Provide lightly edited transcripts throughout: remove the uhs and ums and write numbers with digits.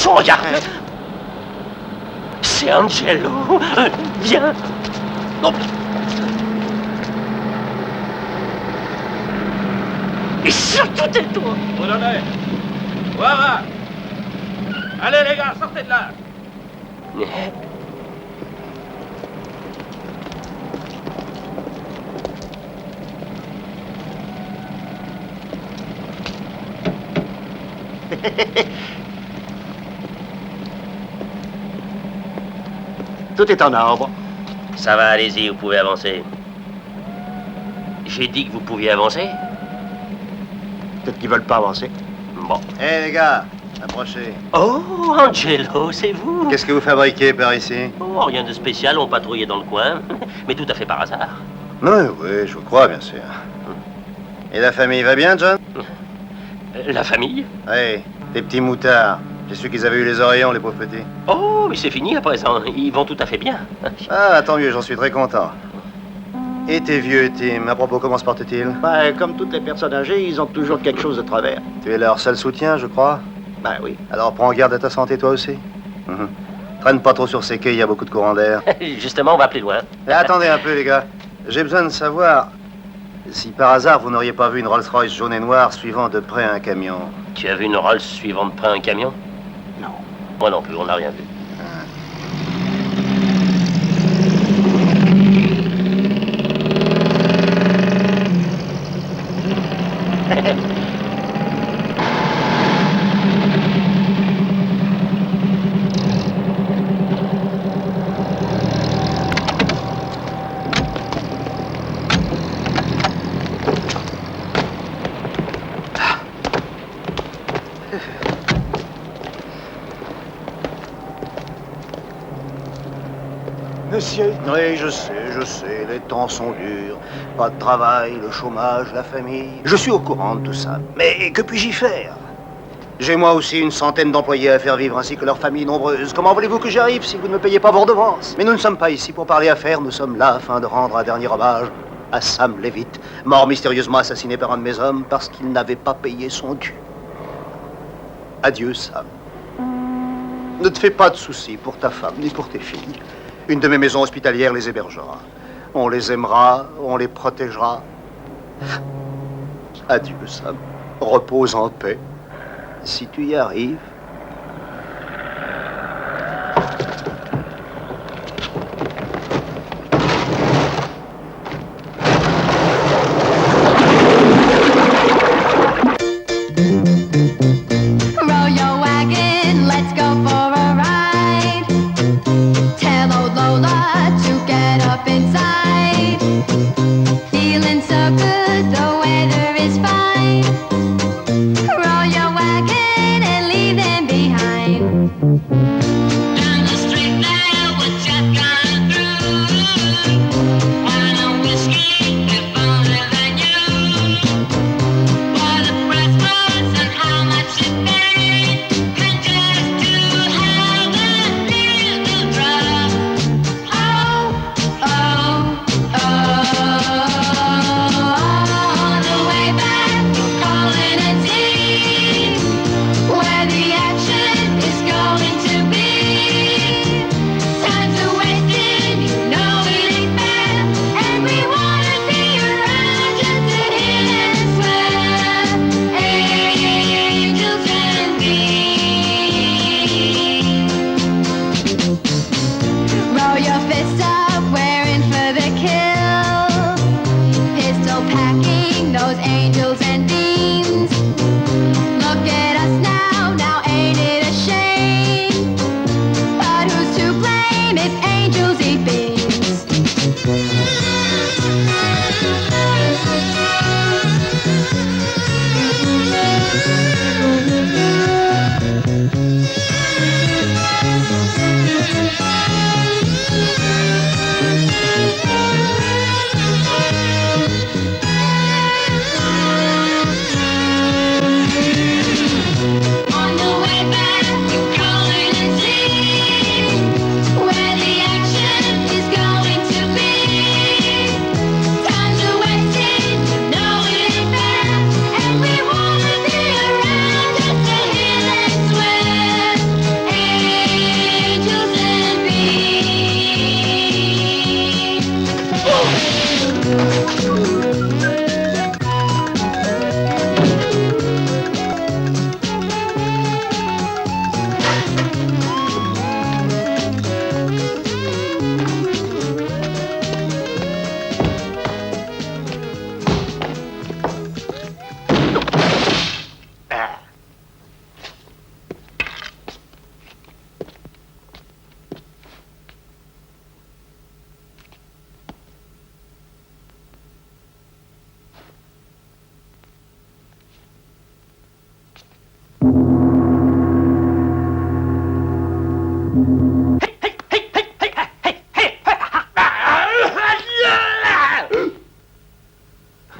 cochon, regarde. C'est Angelo. Viens. Non. Et surtout tais-toi. Boulonnais. Voilà. Allez les gars, sortez de là. Tout est en ordre. Ça va, allez-y, vous pouvez avancer. J'ai dit que vous pouviez avancer. Peut-être qu'ils veulent pas avancer. Bon. Hé les gars, approchez. Oh, Angelo, c'est vous. Qu'est-ce que vous fabriquez par ici? Oh, rien de spécial, on patrouillait dans le coin. Mais tout à fait par hasard. Oui, je vous crois, bien sûr. Et la famille va bien, John? La famille? Oui, les petits moutards. J'ai su qu'ils avaient eu les oreillons, les pauvres petits. Oh, mais c'est fini à présent. Ils vont tout à fait bien. Ah, tant mieux, j'en suis très content. Et tes vieux, Tim, à propos, comment se portent-ils? Ben, comme toutes les personnes âgées, ils ont toujours quelque chose de travers. Tu es leur seul soutien, je crois? Ben oui. Alors prends garde à ta santé, toi aussi. Traîne pas trop sur ces quais, il y a beaucoup de courant d'air. Justement, on va plus loin. Et attendez un peu, les gars. J'ai besoin de savoir si par hasard vous n'auriez pas vu une Rolls-Royce jaune et noire suivant de près un camion. Tu as vu une Rolls suivant de près un camion? Non. Moi non plus, on n'a rien vu. Monsieur. Oui, je sais, les temps sont durs. Pas de travail, le chômage, la famille. Je suis au courant de tout ça. Mais que puis-je y faire? J'ai moi aussi une centaine d'employés à faire vivre ainsi que leurs familles nombreuses. Comment voulez-vous que j'arrive si vous ne me payez pas vos redevances? Mais nous ne sommes pas ici pour parler affaires, nous sommes là afin de rendre un dernier hommage à Sam Levitt, mort mystérieusement assassiné par un de mes hommes parce qu'il n'avait pas payé son dû. Adieu, Sam. Ne te fais pas de soucis pour ta femme ni pour tes filles. Une de mes maisons hospitalières les hébergera. On les aimera, on les protégera. Adieu, Sam. Repose en paix. Si tu y arrives. Roll your wagon, let's go for a ride. Tell old Lola to get up inside. Feeling so good, the weather is fine. Roll your wagon and leave them behind. Down the street there, we're just gone through. Wine and whiskey, if only they knew what the price was and how much it paid. And just to have a little drop. Oh, oh, oh. On the way back, we're calling a team where the action is going to be.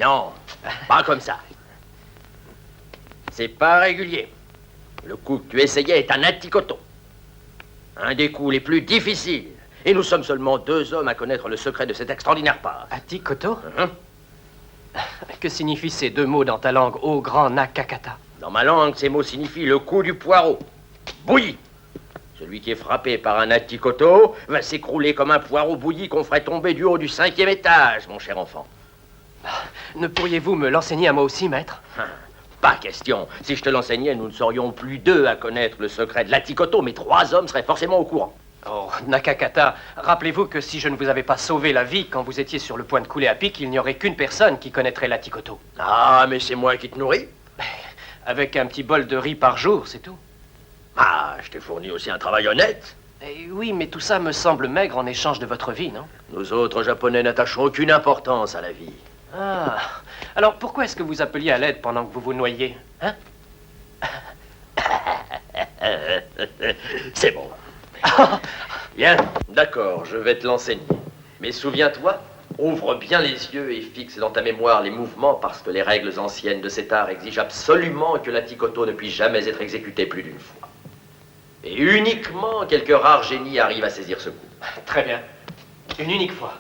Non, pas comme ça. C'est pas régulier. Le coup que tu essayais est un atticoto. Un des coups les plus difficiles. Et nous sommes seulement 2 hommes à connaître le secret de cet extraordinaire pas. Atikoto? Que signifient ces 2 mots dans ta langue, ô grand Nakakata? Dans ma langue, ces mots signifient le coup du poireau. Bouilli. Celui qui est frappé par un atticoto va s'écrouler comme un poireau bouilli qu'on ferait tomber du haut du 5e étage, mon cher enfant. Ne pourriez-vous me l'enseigner à moi aussi, maître? Pas question. Si je te l'enseignais, nous ne serions plus 2 à connaître le secret de l'atticoto, mais 3 hommes seraient forcément au courant. Oh, Nakakata, rappelez-vous que si je ne vous avais pas sauvé la vie quand vous étiez sur le point de couler à pic, il n'y aurait qu'une personne qui connaîtrait l'atticoto. Ah, mais c'est moi qui te nourris. Avec un petit bol de riz par jour, c'est tout. Ah, je t'ai fourni aussi un travail honnête. Eh oui, mais tout ça me semble maigre en échange de votre vie, non? Nous autres Japonais n'attachons aucune importance à la vie. Ah, alors pourquoi est-ce que vous appeliez à l'aide pendant que vous vous noyiez, hein? C'est bon. Bien, d'accord, je vais te l'enseigner. Mais souviens-toi, ouvre bien les yeux et fixe dans ta mémoire les mouvements parce que les règles anciennes de cet art exigent absolument que l'atticoto ne puisse jamais être exécuté plus d'une fois. Et uniquement quelques rares génies arrivent à saisir ce coup. Très bien. Une unique fois.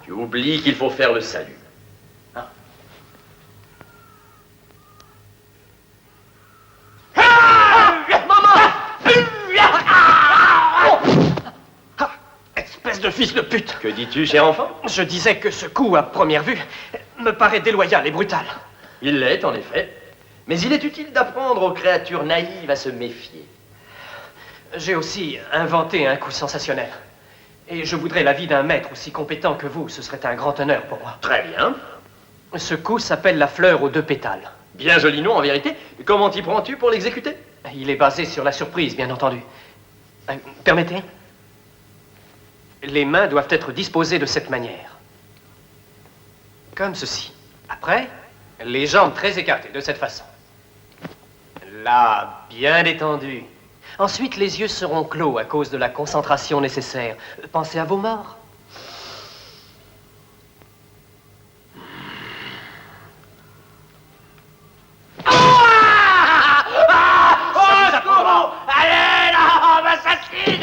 Tu oublies qu'il faut faire le salut. Espèce de fils de pute! Que dis-tu, cher enfant? Je disais que ce coup, à première vue, me paraît déloyal et brutal. Il l'est, en effet. Mais il est utile d'apprendre aux créatures naïves à se méfier. J'ai aussi inventé un coup sensationnel. Et je voudrais l'avis d'un maître aussi compétent que vous. Ce serait un grand honneur pour moi. Très bien. Ce coup s'appelle la fleur aux 2 pétales. Bien joli nom, en vérité. Comment t'y prends-tu pour l'exécuter? Il est basé sur la surprise, bien entendu. Permettez? Les mains doivent être disposées de cette manière. Comme ceci. Après, les jambes très écartées, de cette façon. Là, bien détendues. Ensuite, les yeux seront clos à cause de la concentration nécessaire. Pensez à vos morts. Allez, là, on m'assassine!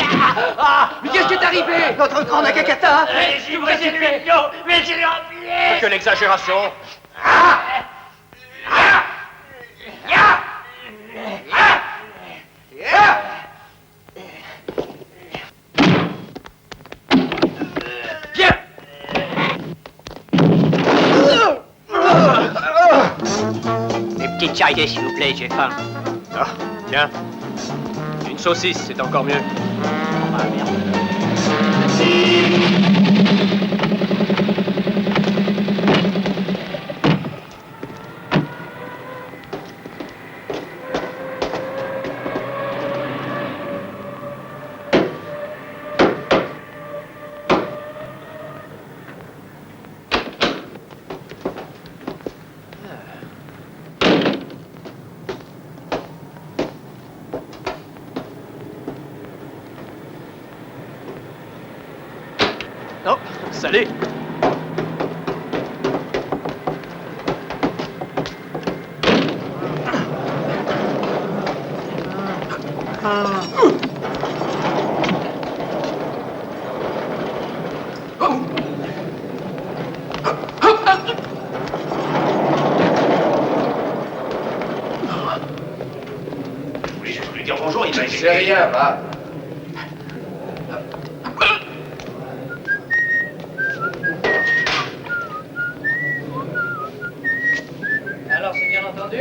Mais qu'est-ce qui est arrivé? Notre grand Nakakata! J'ai brisé le pion, mais je l'ai emplié! Que l'exagération! Viens! Des petites charités, s'il vous plaît, j'ai faim. Ah, bien. Une saucisse, c'est encore mieux. Ah, merde. Oh, salut! Oui, je lui dire bonjour, il m'a C'est rien, va. Alors, c'est bien entendu?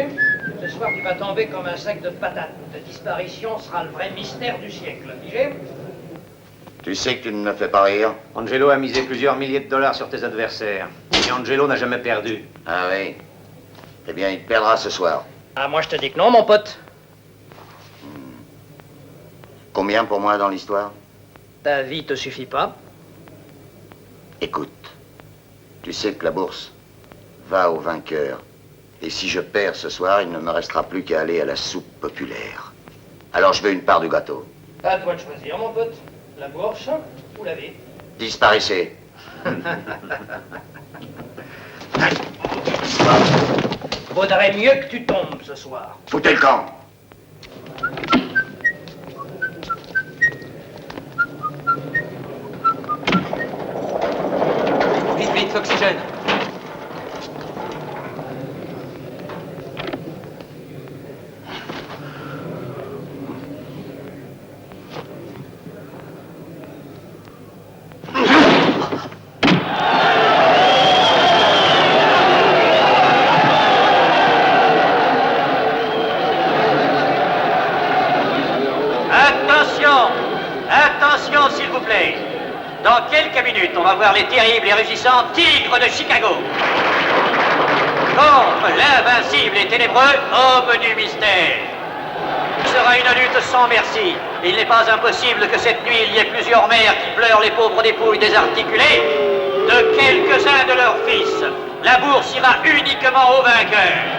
Ce soir, tu vas tomber comme un sac de patates. Ta disparition sera le vrai mystère du siècle. Figé? Tu sais que tu ne me fais pas rire. Angelo a misé plusieurs milliers de dollars sur tes adversaires. Et Angelo n'a jamais perdu. Ah oui? Eh bien, il perdra ce soir. Ah, moi, je te dis que non, mon pote. Combien pour moi dans l'histoire? Ta vie te suffit pas? Écoute, tu sais que la bourse va au vainqueur. Et si je perds ce soir, il ne me restera plus qu'à aller à la soupe populaire. Alors je veux une part du gâteau. À toi de choisir, mon pote. La bourse ou la vie. Disparaissez. Vaudrait mieux que tu tombes ce soir. Foutez le camp. Vite, vite, l'oxygène. Attention, s'il vous plaît. Dans quelques minutes, on va voir les terribles et rugissants tigres de Chicago contre l'invincible et ténébreux homme du mystère. Ce sera une lutte sans merci. Il n'est pas impossible que cette nuit, il y ait plusieurs mères qui pleurent les pauvres dépouilles désarticulées de quelques-uns de leurs fils. La bourse ira uniquement au vainqueur.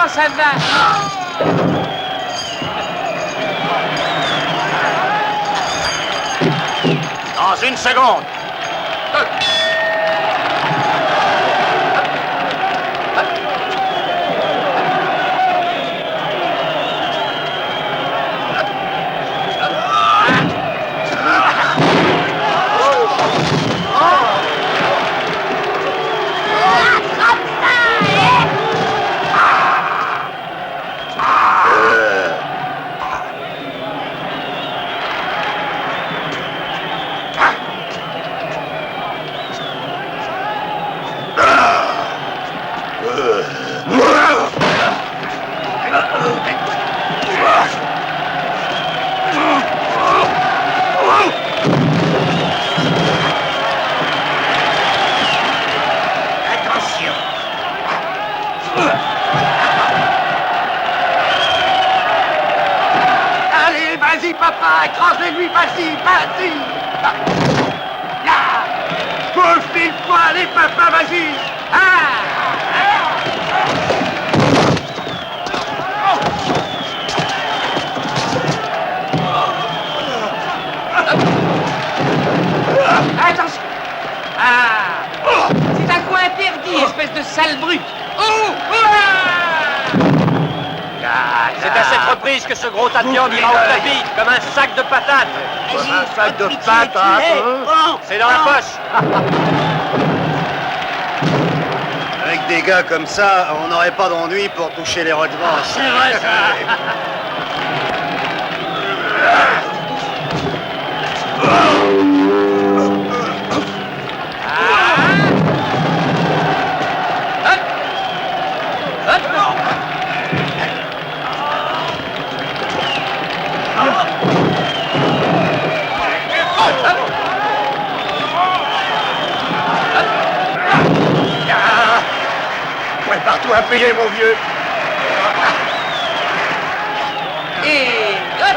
Ça va. Dans une seconde. Allez, vas-y, papa, écrasez-lui, vas-y, vas-y. Là, bouge mille fois, allez, papa, vas-y. Attention. C'est un coin interdit, espèce de sale brute. C'est à cette reprise que ce gros tas de viande ira au tapis, comme un sac de patates. Comme un sac de patates, hein? C'est dans la poche. Avec des gars comme ça, on n'aurait pas d'ennui pour toucher les redevances. C'est vrai, ça. Prépare-toi à payer, mon vieux. Et hop.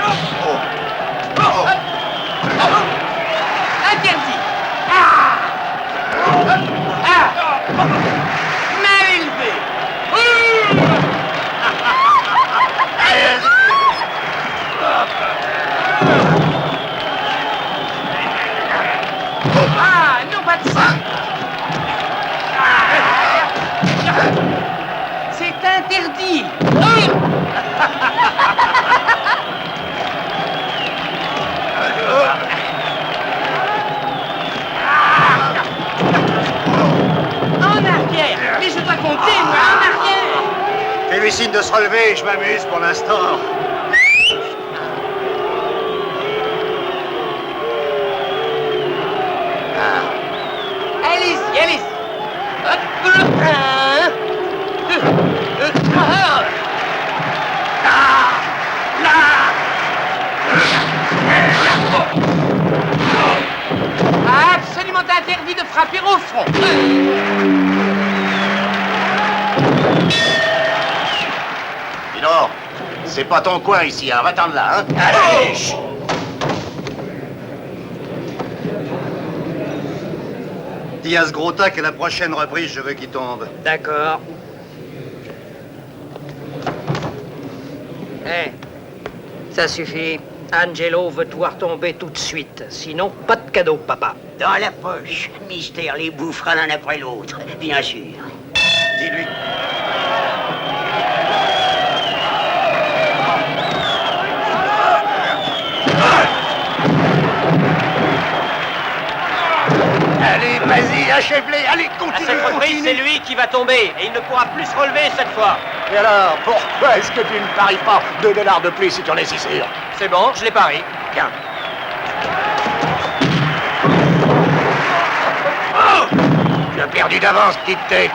lui signe de se relever, je m'amuse pour l'instant. Allez-y, allez-y. Absolument interdit de frapper au front. Dis donc, c'est pas ton coin ici, hein. Va-t'en de là, hein. Allez, chut. Dis à ce gros tas que la prochaine reprise, je veux qu'il tombe. D'accord. Ça suffit. Angelo veut te voir tomber tout de suite. Sinon, pas de cadeau, papa. Dans la poche. Mystère les bouffera l'un après l'autre, bien sûr. Dis-lui. Allez, vas-y, achève-les. Allez, À continue, cette reprise, c'est lui qui va tomber et il ne pourra plus se relever cette fois. Et alors, pourquoi est-ce que tu ne paries pas 2 $ de plus si tu en es si sûr? C'est bon, je l'ai parié. Tiens. Oh, tu as perdu d'avance, petite tête.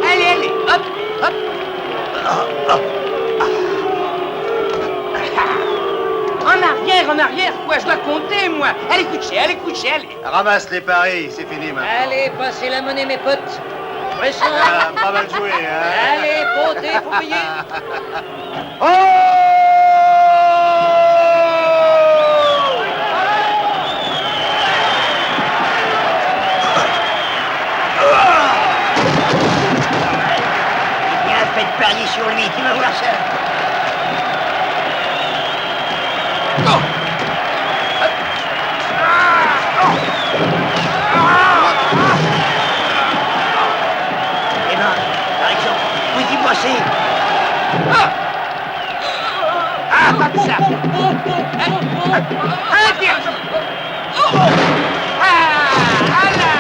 Allez, allez, hop, hop. En arrière, quoi, je dois compter, moi. Allez, coucher, allez. Ramasse les paris, c'est fini maintenant. Allez, passez la monnaie, mes potes. Pression. Ah, pas mal joué, hein. Allez, potez, faut payer. Bien fait de parier sur lui, tu vas voir ça. Eh ben, par exemple, vous y pensez. Ah, pas de ça. Interdit. Ah, là.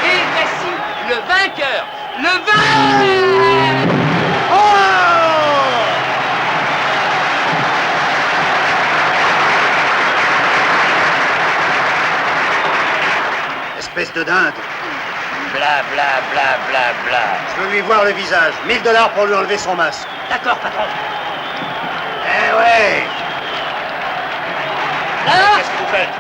Et voici le vainqueur. Le vainqueur. Espèce de dinde. Bla, bla, bla, bla, bla. Je veux lui voir le visage. 1000 $ pour lui enlever son masque. D'accord, patron. Eh ouais. Là, Qu'est-ce que vous faites?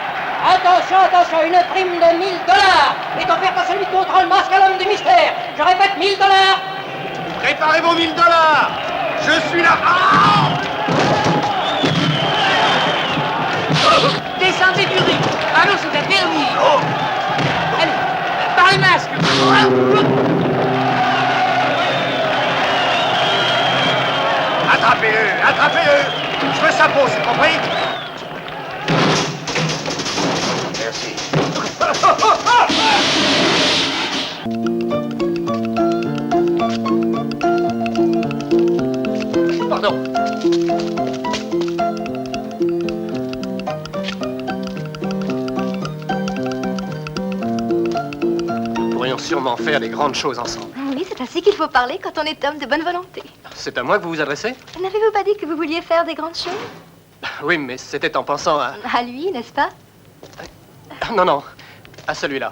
attention, une prime de 1000 $ est offerte à celui qui ôtera le masque à l'homme du mystère. Je répète, 1000 $. Préparez vos 1000 $. Je suis là. Ah! Descendez du riz. Ah non, c'est interdit. Oh. Allez, par le masque. Attrapez-le. Je veux sa peau, c'est compris? Merci. Pardon. Nous pourrions sûrement faire des grandes choses ensemble. Oui, c'est ainsi qu'il faut parler quand on est homme de bonne volonté. C'est à moi que vous vous adressez? N'avez-vous pas dit que vous vouliez faire des grandes choses? Oui, mais c'était en pensant à... À lui, n'est-ce pas? Non, à celui-là.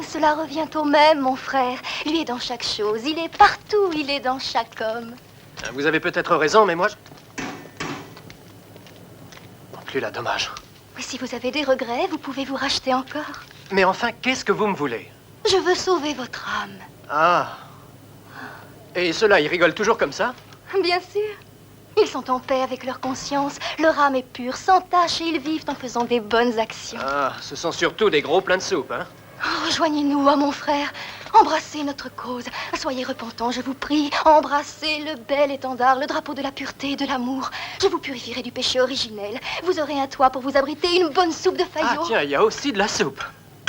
Cela revient au même, mon frère. Lui est dans chaque chose. Il est partout. Il est dans chaque homme. Vous avez peut-être raison, mais moi... Plus là, dommage. Oui, si vous avez des regrets, vous pouvez vous racheter encore. Mais enfin, qu'est-ce que vous me voulez? Je veux sauver votre âme. Ah. Et ceux-là, ils rigolent toujours comme ça? Bien sûr. Ils sont en paix avec leur conscience. Leur âme est pure, sans tache, et ils vivent en faisant des bonnes actions. Ah, ce sont surtout des gros pleins de soupe, hein? Oh, rejoignez-nous à mon frère. Embrassez notre cause. Soyez repentants, je vous prie. Embrassez le bel étendard, le drapeau de la pureté et de l'amour. Je vous purifierai du péché originel. Vous aurez un toit pour vous abriter, une bonne soupe de faillot. Ah tiens, il y a aussi de la soupe.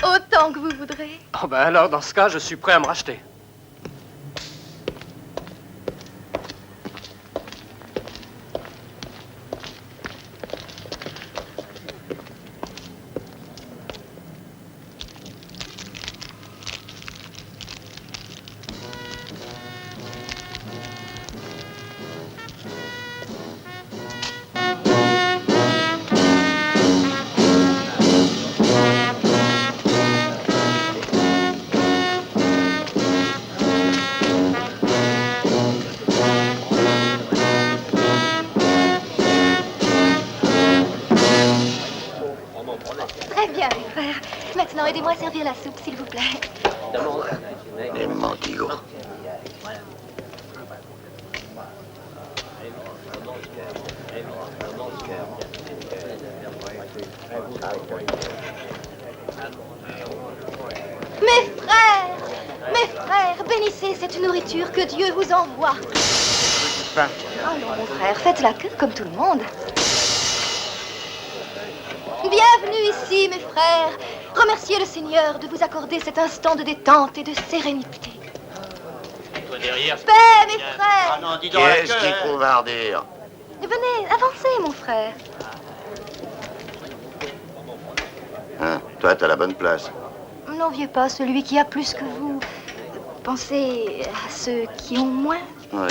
Autant que vous voudrez. Oh ben alors, dans ce cas, je suis prêt à me racheter. Très bien, mes frères. Maintenant, aidez-moi à servir la soupe, s'il vous plaît. Les mendigos. Mes frères, bénissez cette nourriture que Dieu vous envoie. Oh non, mon frère, faites la queue comme tout le monde. Bienvenue ici, mes frères. Remerciez le Seigneur de vous accorder cet instant de détente et de sérénité. Toi derrière. Paix, mes frères. Ah non, dis donc. Qu'est-ce qu'il faut vardir? Venez, avancez, mon frère. Hein, toi, t'as la bonne place. N'enviez pas celui qui a plus que vous. Pensez à ceux qui ont moins. Oui.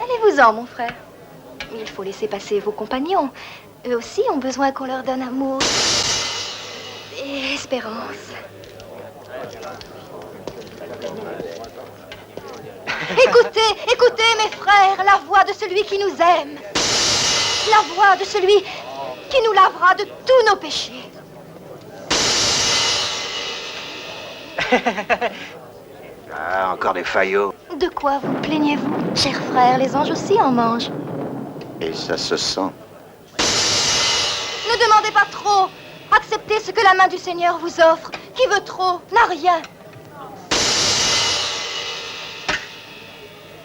Allez-vous-en, mon frère. Il faut laisser passer vos compagnons. Eux aussi ont besoin qu'on leur donne amour et espérance. Écoutez, mes frères, la voix de celui qui nous aime. La voix de celui qui nous lavera de tous nos péchés. Ah, encore des faillots. De quoi vous plaignez-vous, chers frères? Les anges aussi en mangent. Et ça se sent. Ne demandez pas trop. Acceptez ce que la main du Seigneur vous offre. Qui veut trop n'a rien.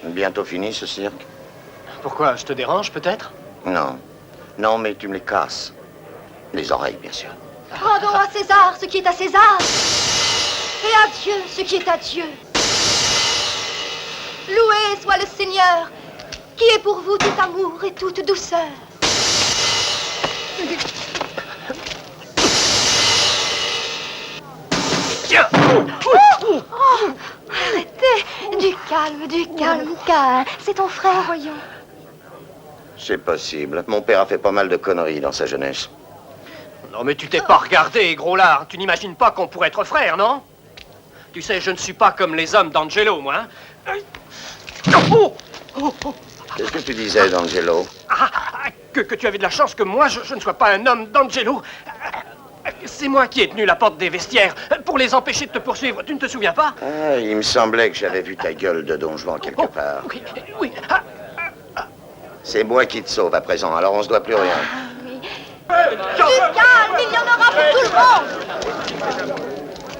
Bientôt fini, ce cirque? Pourquoi? Je te dérange, peut-être? Non. Non, mais tu me les casses. Les oreilles, bien sûr. Rendons à César ce qui est à César. Et à Dieu ce qui est à Dieu. Loué soit le Seigneur, qui est pour vous tout amour et toute douceur. Oh, arrêtez. Du calme, calme. C'est ton frère, voyons. C'est possible. Mon père a fait pas mal de conneries dans sa jeunesse. Non, mais tu t'es pas regardé, gros lard. Tu n'imagines pas qu'on pourrait être frères, non? Tu sais, je ne suis pas comme les hommes d'Angelo, moi. Hein? Qu'est-ce que tu disais, d'Angelo? Que tu avais de la chance que moi, je ne sois pas un homme d'Angelo. C'est moi qui ai tenu la porte des vestiaires pour les empêcher de te poursuivre. Tu ne te souviens pas? Ah, il me semblait que j'avais vu ta gueule de Don Juan quelque part. Oui. C'est moi qui te sauve à présent, alors on se doit plus rien. Du calme, il y en aura pour tout le monde.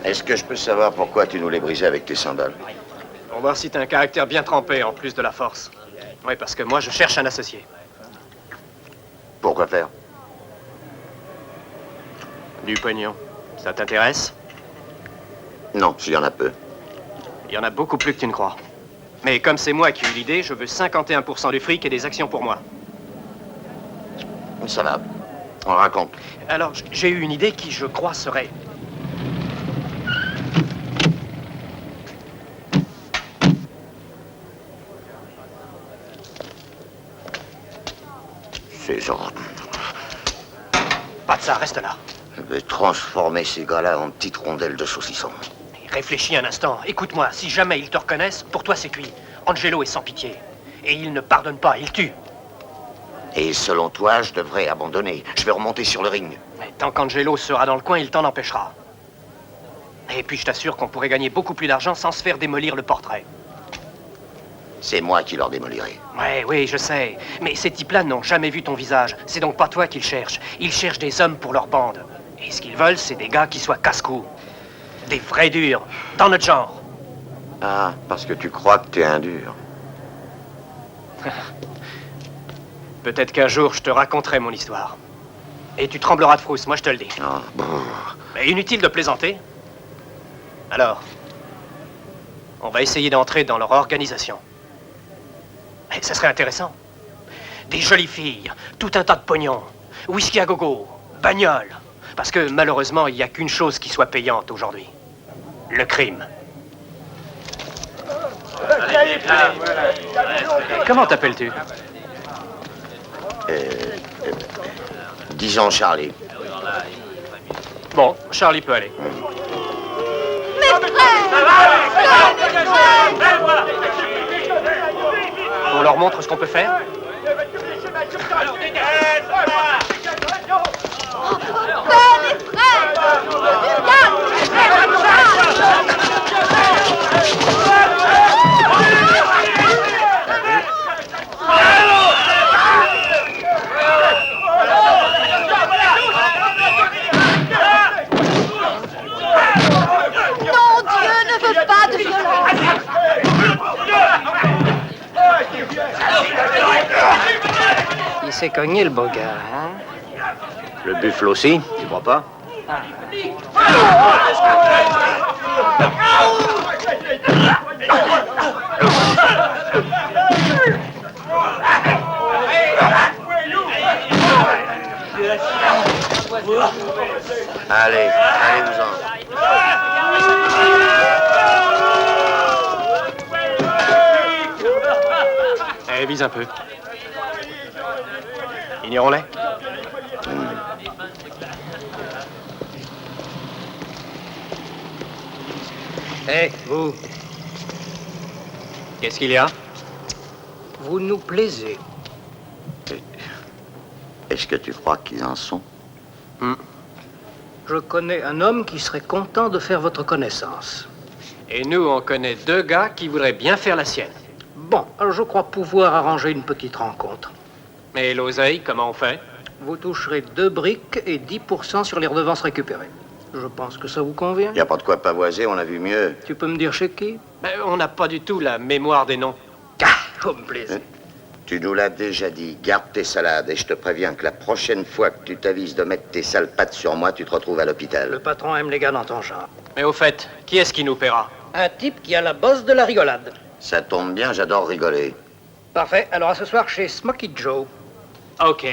Est-ce que je peux savoir pourquoi tu nous les brisais avec tes sandales? Pour voir si t'as un caractère bien trempé, en plus de la force. Oui, parce que moi, je cherche un associé. Pourquoi faire? Du pognon. Ça t'intéresse? Non, s'il y en a peu. Il y en a beaucoup plus que tu ne crois. Mais comme c'est moi qui ai eu l'idée, je veux 51% du fric et des actions pour moi. Ça va. On raconte. Alors, j'ai eu une idée qui, je crois, serait... Ces ordres. Pas de ça, reste là. Je vais transformer ces gars-là en petites rondelles de saucisson. Réfléchis un instant. Écoute-moi, si jamais ils te reconnaissent, pour toi c'est cuit. Angelo est sans pitié. Et il ne pardonne pas, il tue. Et selon toi, je devrais abandonner. Je vais remonter sur le ring. Mais tant qu'Angelo sera dans le coin, il t'en empêchera. Et puis je t'assure qu'on pourrait gagner beaucoup plus d'argent sans se faire démolir le portrait. C'est moi qui leur démolirai. Ouais, oui, je sais. Mais ces types-là n'ont jamais vu ton visage. C'est donc pas toi qu'ils cherchent. Ils cherchent des hommes pour leur bande. Et ce qu'ils veulent, c'est des gars qui soient casse-cou. Des vrais durs, dans notre genre. Ah, parce que tu crois que t'es un dur. Peut-être qu'un jour, je te raconterai mon histoire. Et tu trembleras de frousse, moi je te le dis. Ah, bon. Mais inutile de plaisanter. Alors, on va essayer d'entrer dans leur organisation. Et ça serait intéressant. Des jolies filles, tout un tas de pognon, whisky à gogo, bagnole. Parce que malheureusement, il n'y a qu'une chose qui soit payante aujourd'hui. Le crime. Comment t'appelles-tu? Disons Charlie. Bon, Charlie peut aller. On leur montre ce qu'on peut faire? Il s'est cogné, le beau gars, hein? Le buffle aussi, tu crois pas? Allez, allez-vous-en. Allez, vise un peu. Ignorons-les. Hé, vous, Qu'est-ce qu'il y a? vous nous plaisez. Est-ce que tu crois qu'ils en sont? Je connais un homme qui serait content de faire votre connaissance. Et nous, on connaît deux gars qui voudraient bien faire la sienne. Bon, alors je crois pouvoir arranger une petite rencontre. Mais l'oseille, comment on fait? Vous toucherez 2 briques et 10% sur les redevances récupérées. Je pense que ça vous convient. Y a pas de quoi pavoiser, on a vu mieux. Tu peux me dire chez qui? Ben, on n'a pas du tout la mémoire des noms. Ah, vous me plaisez. Tu nous l'as déjà dit, garde tes salades et je te préviens que la prochaine fois que tu t'avises de mettre tes sales pattes sur moi, tu te retrouves à l'hôpital. Le patron aime les gars dans ton genre. Mais au fait, qui est-ce qui nous paiera? Un type qui a la bosse de la rigolade. Ça tombe bien, j'adore rigoler. Parfait, alors à ce soir chez Smoky Joe. Ok.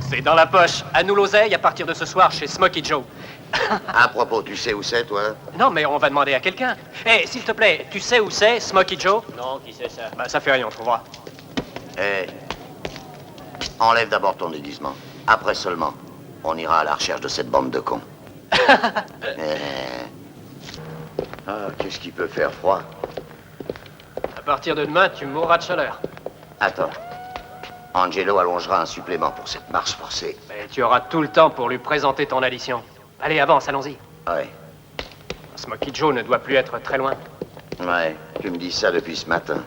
C'est dans la poche. À nous l'oseille à partir de ce soir chez Smoky Joe. À propos, tu sais où c'est, toi? Non, mais on va demander à quelqu'un. Hé, s'il te plaît, tu sais où c'est, Smoky Joe? Non, qui c'est ça? Bah, ça fait rien, on trouvera. Eh, enlève d'abord ton déguisement. Après seulement, on ira à la recherche de cette bande de cons. Ah, qu'est-ce qui peut faire froid? À partir de demain, tu mourras de chaleur. Attends. Angelo allongera un supplément pour cette marche forcée. Mais tu auras tout le temps pour lui présenter ton addition. Allez, avance, allons-y. Ouais, Smoky Joe ne doit plus être très loin. ouais, tu me dis ça depuis ce matin.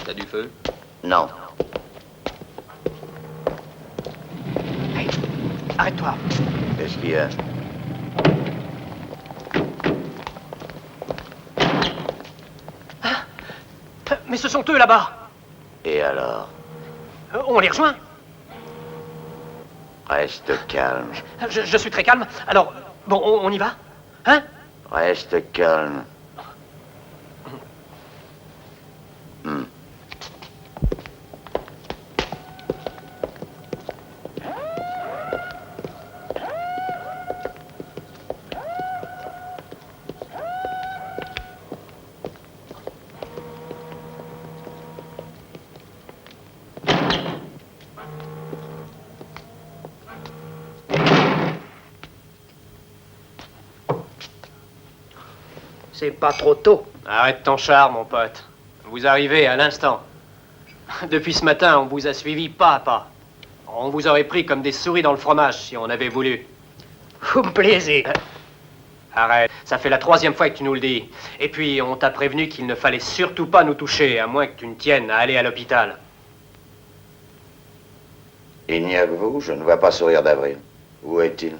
T'as du feu? Non. Hey, arrête-toi. Qu'est-ce qu'il y a? Mais ce sont eux là-bas. Et alors? On les rejoint. Reste calme. Je suis très calme. Alors, bon, on y va? Hein? Reste calme. C'est pas trop tôt. Arrête ton char, mon pote. Vous arrivez à l'instant. Depuis ce matin, on vous a suivi pas à pas. On vous aurait pris comme des souris dans le fromage si on avait voulu. Vous me plaisez. Arrête, ça fait la 3e fois que tu nous le dis. Et puis, on t'a prévenu qu'il ne fallait surtout pas nous toucher, à moins que tu ne tiennes à aller à l'hôpital. Il n'y a que vous, je ne vois pas sourire d'Avril. Où est-il?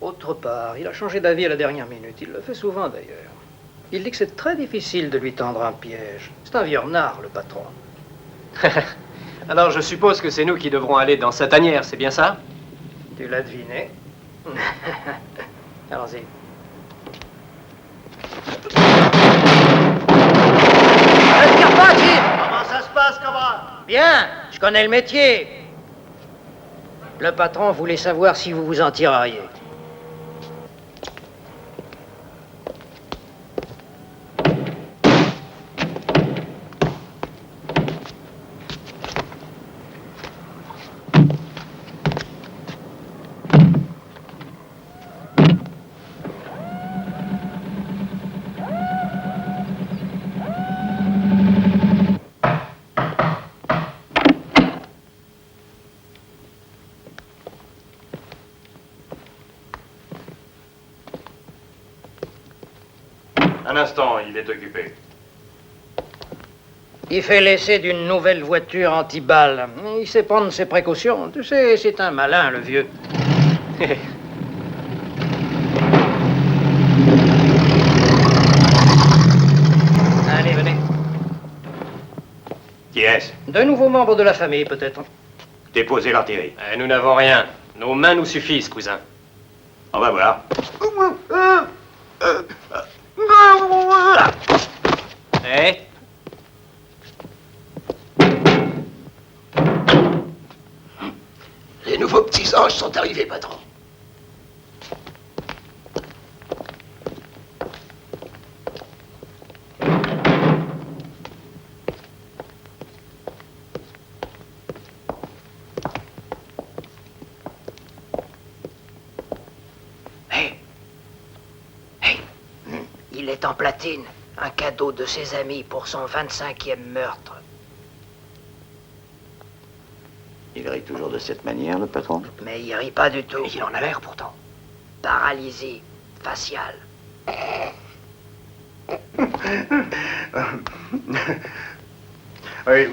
Autre part, il a changé d'avis à la dernière minute. Il le fait souvent, d'ailleurs. Il dit que c'est très difficile de lui tendre un piège. C'est un vieux renard, le patron. Alors, je suppose que c'est nous qui devrons aller dans sa tanière, c'est bien ça? Tu l'as deviné. Allons-y. Respire pas, Jim! Comment ça se passe, camarade? Bien, je connais le métier. Le patron voulait savoir si vous vous en tireriez. Un instant, il est occupé. Il fait l'essai d'une nouvelle voiture anti-balles. Il sait prendre ses précautions. Tu sais, c'est un malin, le vieux. Allez, venez. Qui est-ce? De nouveaux membres de la famille, peut-être. Déposez l'artillerie. Nous n'avons rien. Nos mains nous suffisent, cousin. On va voir. Eh? Les nouveaux petits anges sont arrivés, patron. Il est en platine. Un cadeau de ses amis pour son 25e meurtre. Il rit toujours de cette manière, le patron? Mais il rit pas du tout. Il en a l'air pourtant. Paralysie faciale. Oui,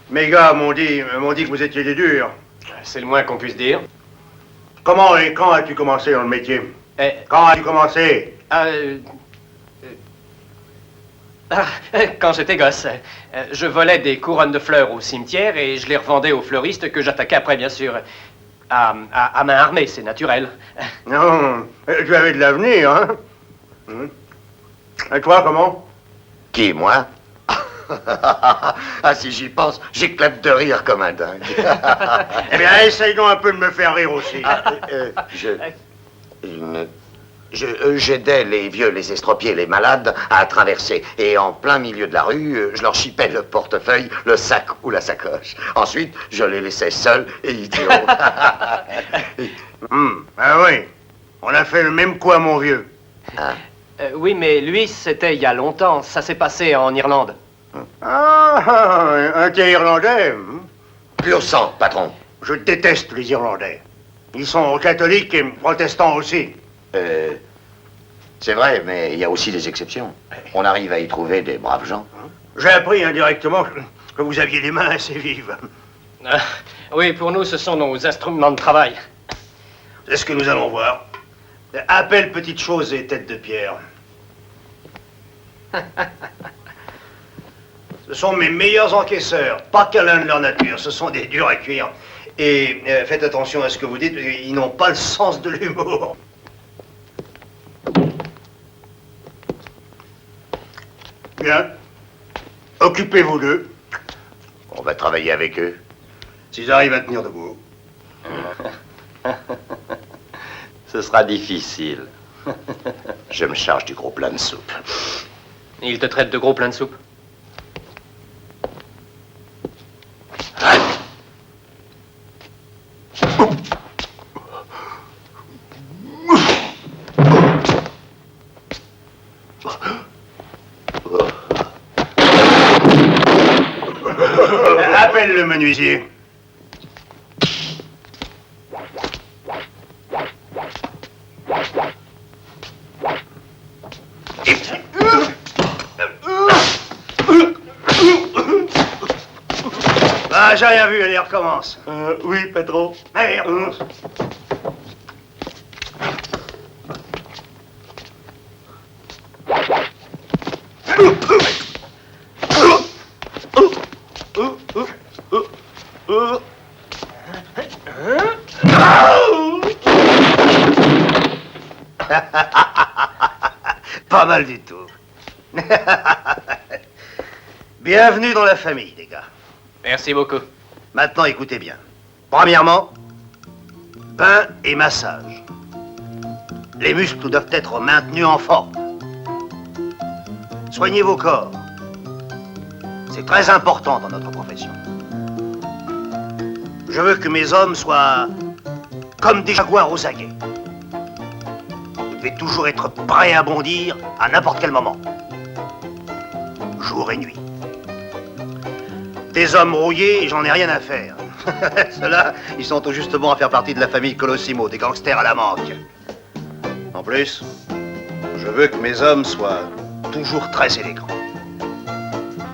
mes gars m'ont dit que vous étiez des durs. C'est le moins qu'on puisse dire. Comment et quand as-tu commencé dans le métier? Eh, Quand as-tu commencé? Quand j'étais gosse, je volais des couronnes de fleurs au cimetière et je les revendais aux fleuristes que j'attaquais après, bien sûr. À main armée, c'est naturel. Non, tu avais de l'avenir, hein? Et toi, comment? Qui, moi? Ah, si j'y pense, j'éclate de rire comme un dingue. Eh bien, essaye donc un peu de me faire rire aussi. J'aidais les vieux, les estropiés, les malades à traverser. Et en plein milieu de la rue, je leur chipais le portefeuille, le sac ou la sacoche. Ensuite, je les laissais seuls et idiots. Ah oui, on a fait le même coup à mon vieux. Hein? Oui, mais lui, c'était il y a longtemps. Ça s'est passé en Irlande. Ah, un thé irlandais. Pur sang, patron. Je déteste les Irlandais. Ils sont catholiques et protestants aussi. C'est vrai, mais il y a aussi des exceptions. On arrive à y trouver des braves gens. J'ai appris indirectement que vous aviez les mains assez vives. Oui, pour nous, ce sont nos instruments de travail. C'est ce que nous allons voir. Appelle petites choses et têtes de pierre. Ce sont mes meilleurs encaisseurs, pas câlins de leur nature. Ce sont des durs à cuire. Et faites attention à ce que vous dites, ils n'ont pas le sens de l'humour. Bien. Occupez-vous d'eux. On va travailler avec eux. S'ils arrivent à tenir debout. Ce sera difficile. Je me charge du gros plat de soupe. Il te traite de gros plein de soupe. Appelle le menuisier. Ah, j'ai rien vu, allez, recommence. Oui, patron. Allez, recommence. Pas mal du tout. Bienvenue dans la famille, les gars. Merci beaucoup. Maintenant, écoutez bien. Premièrement, bain et massage. Les muscles doivent être maintenus en forme. Soignez vos corps. C'est très important dans notre profession. Je veux que mes hommes soient comme des jaguars aux aguets. Vous devez toujours être prêts à bondir à n'importe quel moment. Jour et nuit. Des hommes rouillés, j'en ai rien à faire. Ceux-là, ils sont tout justement à faire partie de la famille Colosimo, des gangsters à la manque. En plus, je veux que mes hommes soient toujours très élégants.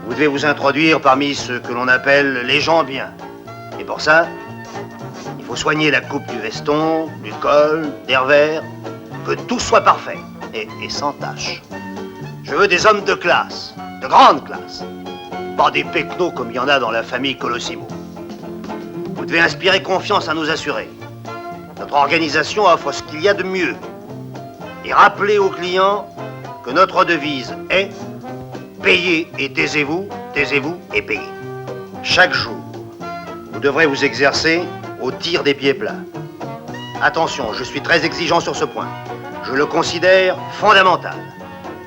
Vous devez vous introduire parmi ceux que l'on appelle les gens bien. Et pour ça, il faut soigner la coupe du veston, du col, des revers, que tout soit parfait et sans tache. Je veux des hommes de classe, de grande classe. Pas des pecnos comme il y en a dans la famille Colosimo. Vous devez inspirer confiance à nos assurés. Notre organisation offre ce qu'il y a de mieux. Et rappelez aux clients que notre devise est « Payez et taisez-vous, taisez-vous et payez ». Chaque jour, vous devrez vous exercer au tir des pieds plats. Attention, je suis très exigeant sur ce point. Je le considère fondamental.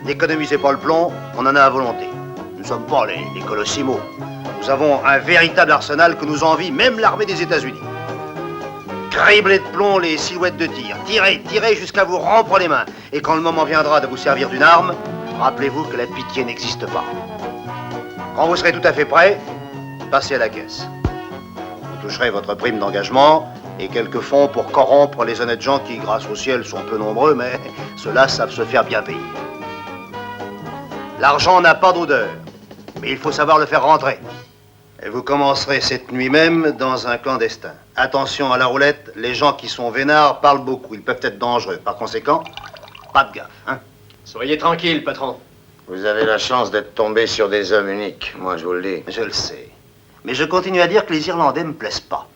N'économisez pas le plomb, on en a à volonté. Nous ne sommes pas les Colosimo. Nous avons un véritable arsenal que nous envie même l'armée des États-Unis. Criblez de plomb les silhouettes de tir. Tirez, tirez jusqu'à vous rompre les mains. Et quand le moment viendra de vous servir d'une arme, rappelez-vous que la pitié n'existe pas. Quand vous serez tout à fait prêt, passez à la caisse. Vous toucherez votre prime d'engagement et quelques fonds pour corrompre les honnêtes gens qui, grâce au ciel, sont peu nombreux, mais ceux-là savent se faire bien payer. L'argent n'a pas d'odeur, mais il faut savoir le faire rentrer. Et vous commencerez cette nuit même dans un clandestin. Attention à la roulette, les gens qui sont vénards parlent beaucoup, ils peuvent être dangereux. Par conséquent, pas de gaffe, hein? Soyez tranquille, patron. Vous avez la chance d'être tombé sur des hommes uniques, moi je vous le dis. Je le sais. Mais je continue à dire que les Irlandais me plaisent pas.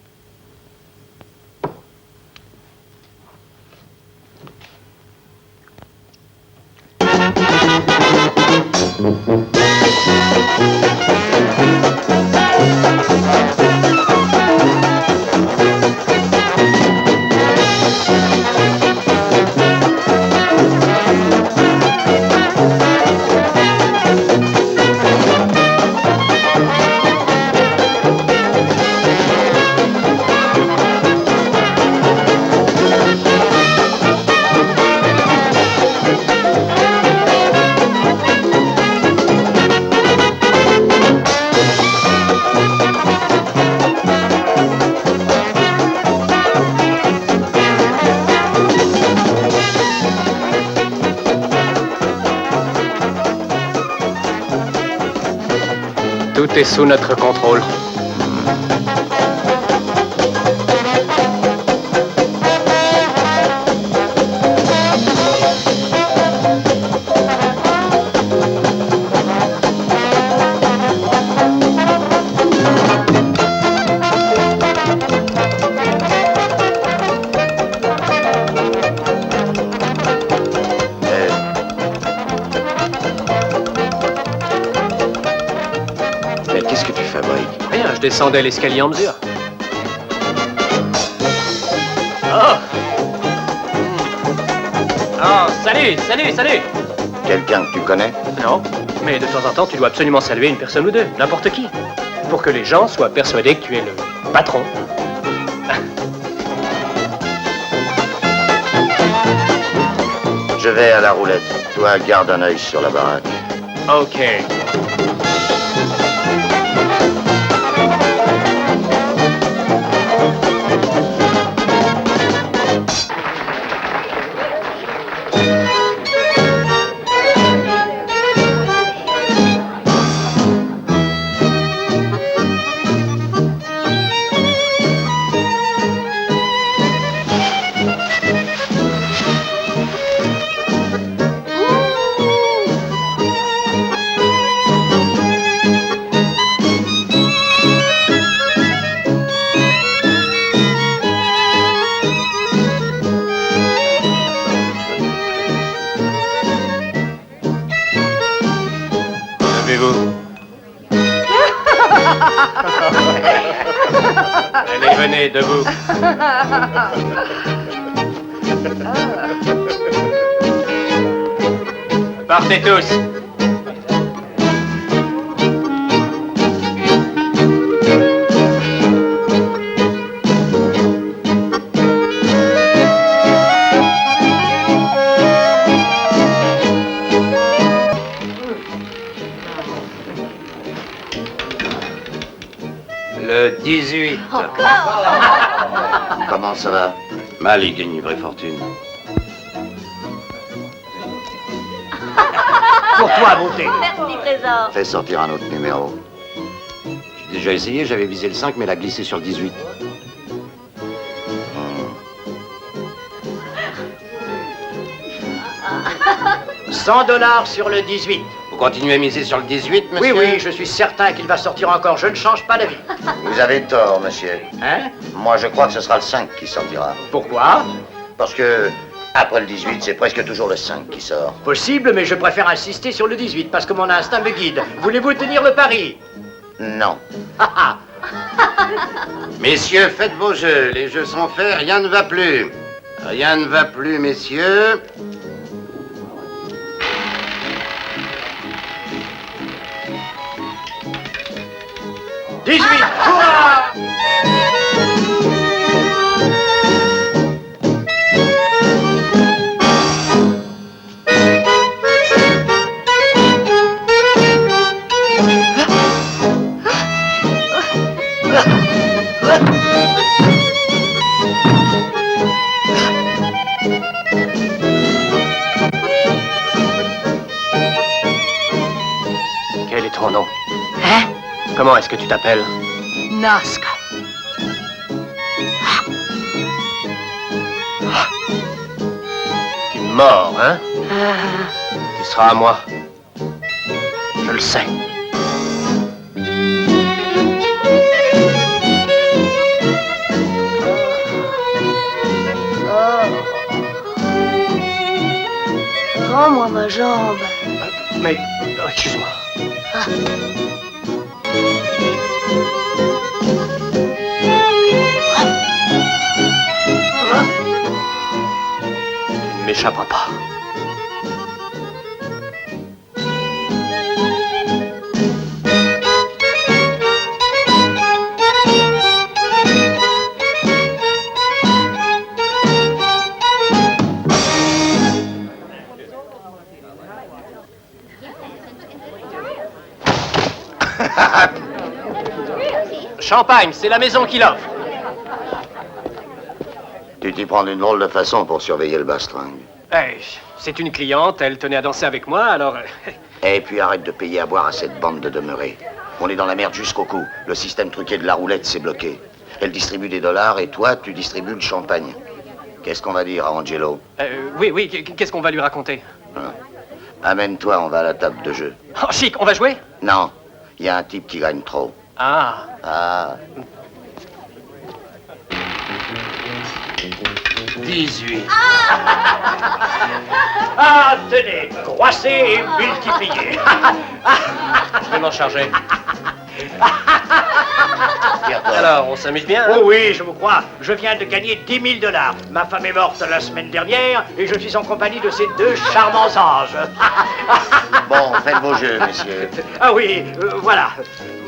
Tout est sous notre contrôle. Je descendais l'escalier en mesure. Oh! Oh, salut! Quelqu'un que tu connais? Non, mais de temps en temps, tu dois absolument saluer une personne ou deux, n'importe qui, pour que les gens soient persuadés que tu es le patron. Je vais à la roulette. Toi, garde un œil sur la baraque. Ok. Venez, debout. Partez tous. Le 18. Comment ça va? Mal, il gagne une vraie fortune. Pour toi, beauté. Merci, trésor. Fais sortir un autre numéro. J'ai déjà essayé, j'avais visé le 5, mais elle a glissé sur le 18. 100 $ sur le 18. Vous continuez à miser sur le 18, Oui, monsieur? oui, je suis certain qu'il va sortir encore. Je ne change pas d'avis. Vous avez tort, monsieur. Hein? Moi, je crois que ce sera le 5 qui sortira. Pourquoi? Parce que, après le 18, c'est presque toujours le 5 qui sort. Possible, mais je préfère insister sur le 18 parce que mon instinct me guide. Voulez-vous tenir le pari? Non. Messieurs, faites vos jeux. Les jeux sont faits, rien ne va plus. Rien ne va plus, messieurs. « 18, hurrah! Quel est ton nom? Comment est-ce que tu t'appelles? Nazca. Tu es mort, hein? Tu seras à moi. Je le sais. Rends-moi ma jambe. Mais, excuse-moi. Tu ne m'échapperas pas. Champagne, c'est la maison qui l'offre. Tu t'y prends d'une drôle de façon pour surveiller le bastringue. Hey, c'est une cliente, elle tenait à danser avec moi, alors... Et puis arrête de payer à boire à cette bande de demeurés. On est dans la merde jusqu'au cou. Le système truqué de la roulette s'est bloqué. Elle distribue des dollars et toi, tu distribues le champagne. Qu'est-ce qu'on va dire à Angelo? Oui, qu'est-ce qu'on va lui raconter? Amène-toi, on va à la table de jeu. Oh, chic, on va jouer? Non, il y a un type qui gagne trop. Ah. Ah. 18. Ah, tenez, croissez et multipliez. Je vais m'en charger. Alors, on s'amuse bien, hein? Oh oui, je vous crois. Je viens de gagner 10 000 $. Ma femme est morte la semaine dernière et je suis en compagnie de ces deux charmants anges. Bon, faites vos jeux, messieurs. Ah oui, voilà.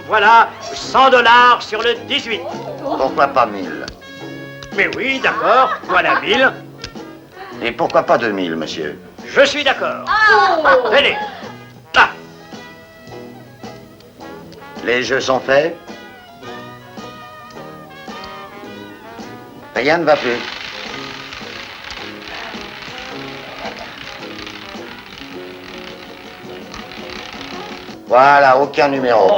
Voilà, 100 $ sur le 18. Pourquoi pas 1000? Mais oui, d'accord, voilà 1000. Et pourquoi pas 2000, monsieur? Je suis d'accord. Tenez, là. Les jeux sont faits? Rien ne va plus. Voilà, aucun numéro.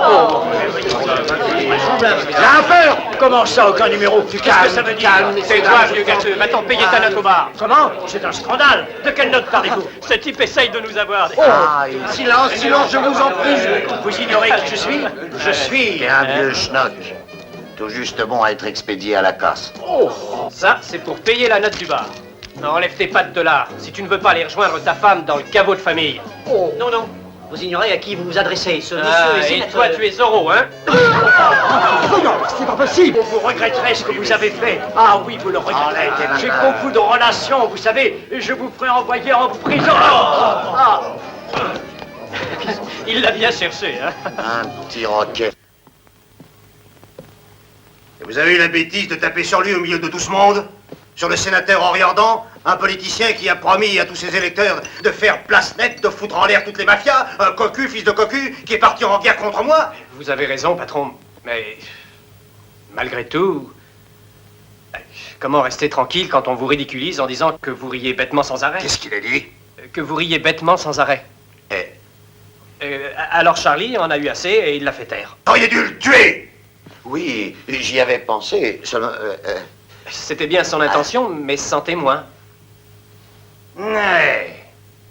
J'ai un peur. Comment ça, aucun numéro? Qu'est-ce que ça veut dire? C'est toi, vieux gâteux. Va-t'en payer ta note au bar. Comment? C'est un scandale. De quelle note parlez-vous? Ce type essaye de nous avoir. Ah, Silence, silence, je vous en prie. Vous ignorez qui je suis? Je suis... c'est un vieux schnock. Tout juste bon à être expédié à la casse. Ça, c'est pour payer la note du bar. Enlève tes pattes de là, si tu ne veux pas aller rejoindre ta femme dans le caveau de famille. Non, non. Vous ignorez à qui vous vous adressez. Ce monsieur Ah, est et sénateur. toi, tu es Zorro, hein? Non, c'est pas possible. Vous regretterez ce que vous avez fait. Ah oui, vous le regretterez. J'ai beaucoup de relations, vous savez. Je vous ferai envoyer en prison. Il l'a bien cherché, hein? Un petit roquet. Et vous avez eu la bêtise de taper sur lui au milieu de tout ce monde? Sur le sénateur Henri Ardant, un politicien qui a promis à tous ses électeurs de faire place nette, de foutre en l'air toutes les mafias, un cocu, fils de cocu, qui est parti en guerre contre moi? Vous avez raison, patron, mais malgré tout, comment rester tranquille quand on vous ridiculise en disant que vous riez bêtement sans arrêt? Qu'est-ce qu'il a dit? Que vous riez bêtement sans arrêt. Alors Charlie en a eu assez et il l'a fait taire. Auriez dû le tuer! Oui, j'y avais pensé. Seulement, C'était bien son intention, mais sans témoin. Ouais,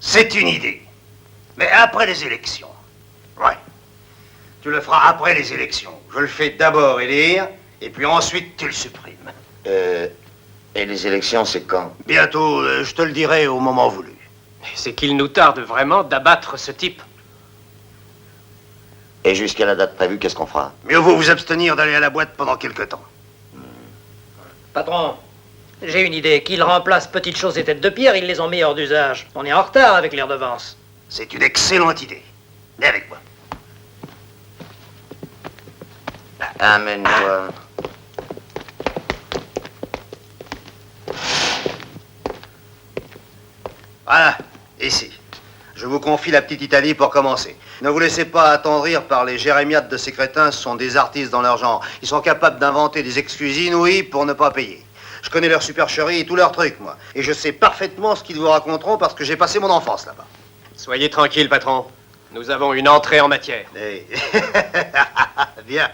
c'est une idée. Mais après les élections. Ouais. Tu le feras après les élections. Je le fais d'abord élire, et puis ensuite tu le supprimes. et les élections, c'est quand? Bientôt, je te le dirai au moment voulu. C'est qu'il nous tarde vraiment d'abattre ce type. Et jusqu'à la date prévue, qu'est-ce qu'on fera? Mieux vaut vous abstenir d'aller à la boîte pendant quelque temps. Patron, j'ai une idée. Qu'il remplace Petites Choses et Têtes de Pierre, ils les ont mis hors d'usage. On est en retard avec les redevances. C'est une excellente idée. Viens avec moi. Amène-toi. Voilà, ici. Je vous confie la petite Italie pour commencer. Ne vous laissez pas attendrir par les jérémiades de ces crétins, ce sont des artistes dans leur genre. Ils sont capables d'inventer des excuses inouïes pour ne pas payer. Je connais leur supercherie et tous leurs trucs, moi. Et je sais parfaitement ce qu'ils vous raconteront parce que j'ai passé mon enfance là-bas. Soyez tranquille, patron. Nous avons une entrée en matière. Hey. Bien.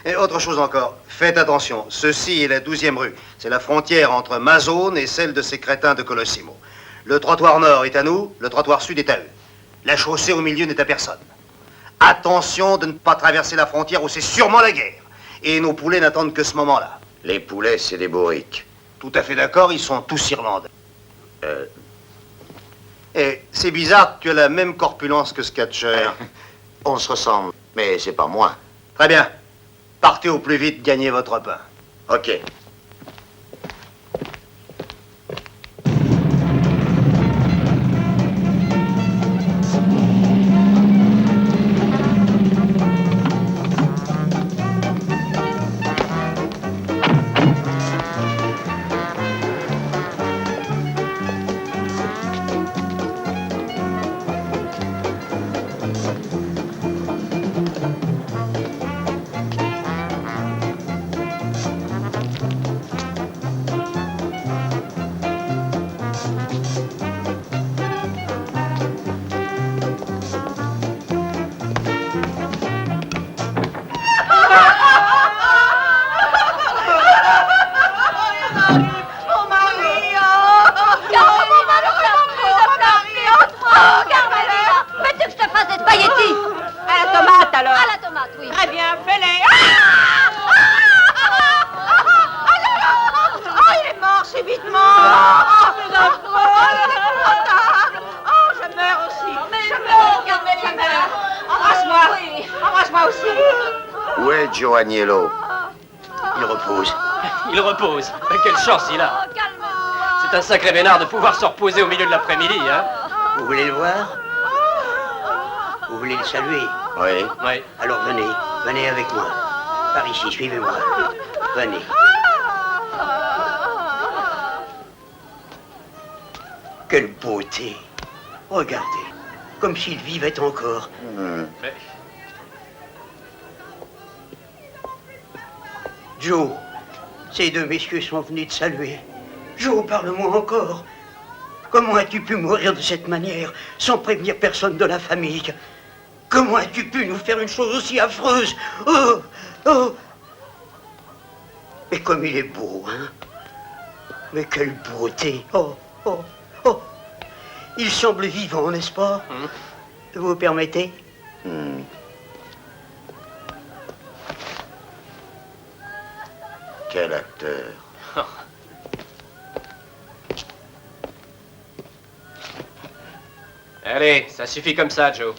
Et autre chose encore, faites attention. Ceci est la 12e rue. C'est la frontière entre ma zone et celle de ces crétins de Colosimo. Le trottoir nord est à nous, le trottoir sud est à eux. La chaussée au milieu n'est à personne. Attention de ne pas traverser la frontière où c'est sûrement la guerre. Et nos poulets n'attendent que ce moment-là. Les poulets, c'est des bourriques. Tout à fait d'accord, ils sont tous irlandais. Et c'est bizarre que tu as la même corpulence que ce catcheur. On se ressemble, mais c'est pas moi. Très bien. Partez au plus vite, gagnez votre pain. Ok. Où est Joe Agnello? Il repose. Il repose. Mais quelle chance il a. C'est un sacré vénard de pouvoir se reposer au milieu de l'après-midi, hein? Vous voulez le voir? Vous voulez le saluer? Oui. Oui. Alors venez, venez avec moi. Par ici, suivez-moi. Venez. Quelle beauté! Regardez, comme s'il vivait encore. Mais... Joe, ces deux messieurs sont venus te saluer. Joe, parle-moi encore. Comment as-tu pu mourir de cette manière, sans prévenir personne de la famille? Comment as-tu pu nous faire une chose aussi affreuse? Oh, oh! Mais comme il est beau, hein? Mais quelle beauté! Oh, oh, oh! Il semble vivant, n'est-ce pas? Vous permettez? Quel acteur. Allez, ça suffit comme ça, Joe.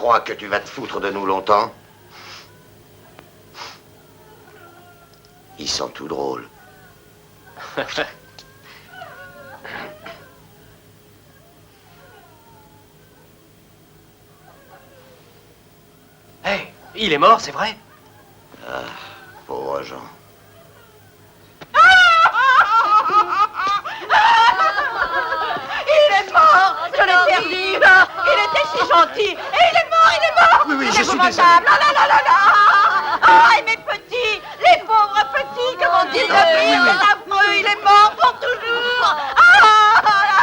crois que tu vas te foutre de nous longtemps? Ils sont tout drôles. Hey, il est mort, c'est vrai? Ah, pauvres gens. Il est mort. Je l'ai perdu. Il était si gentil. Et il est mort. Oui, je suis désolé. Là, là, là, là, là. Ah, et mes petits, les pauvres petits, comment ils deviennent, c'est affreux. Il est mort pour toujours. Ah, là, là,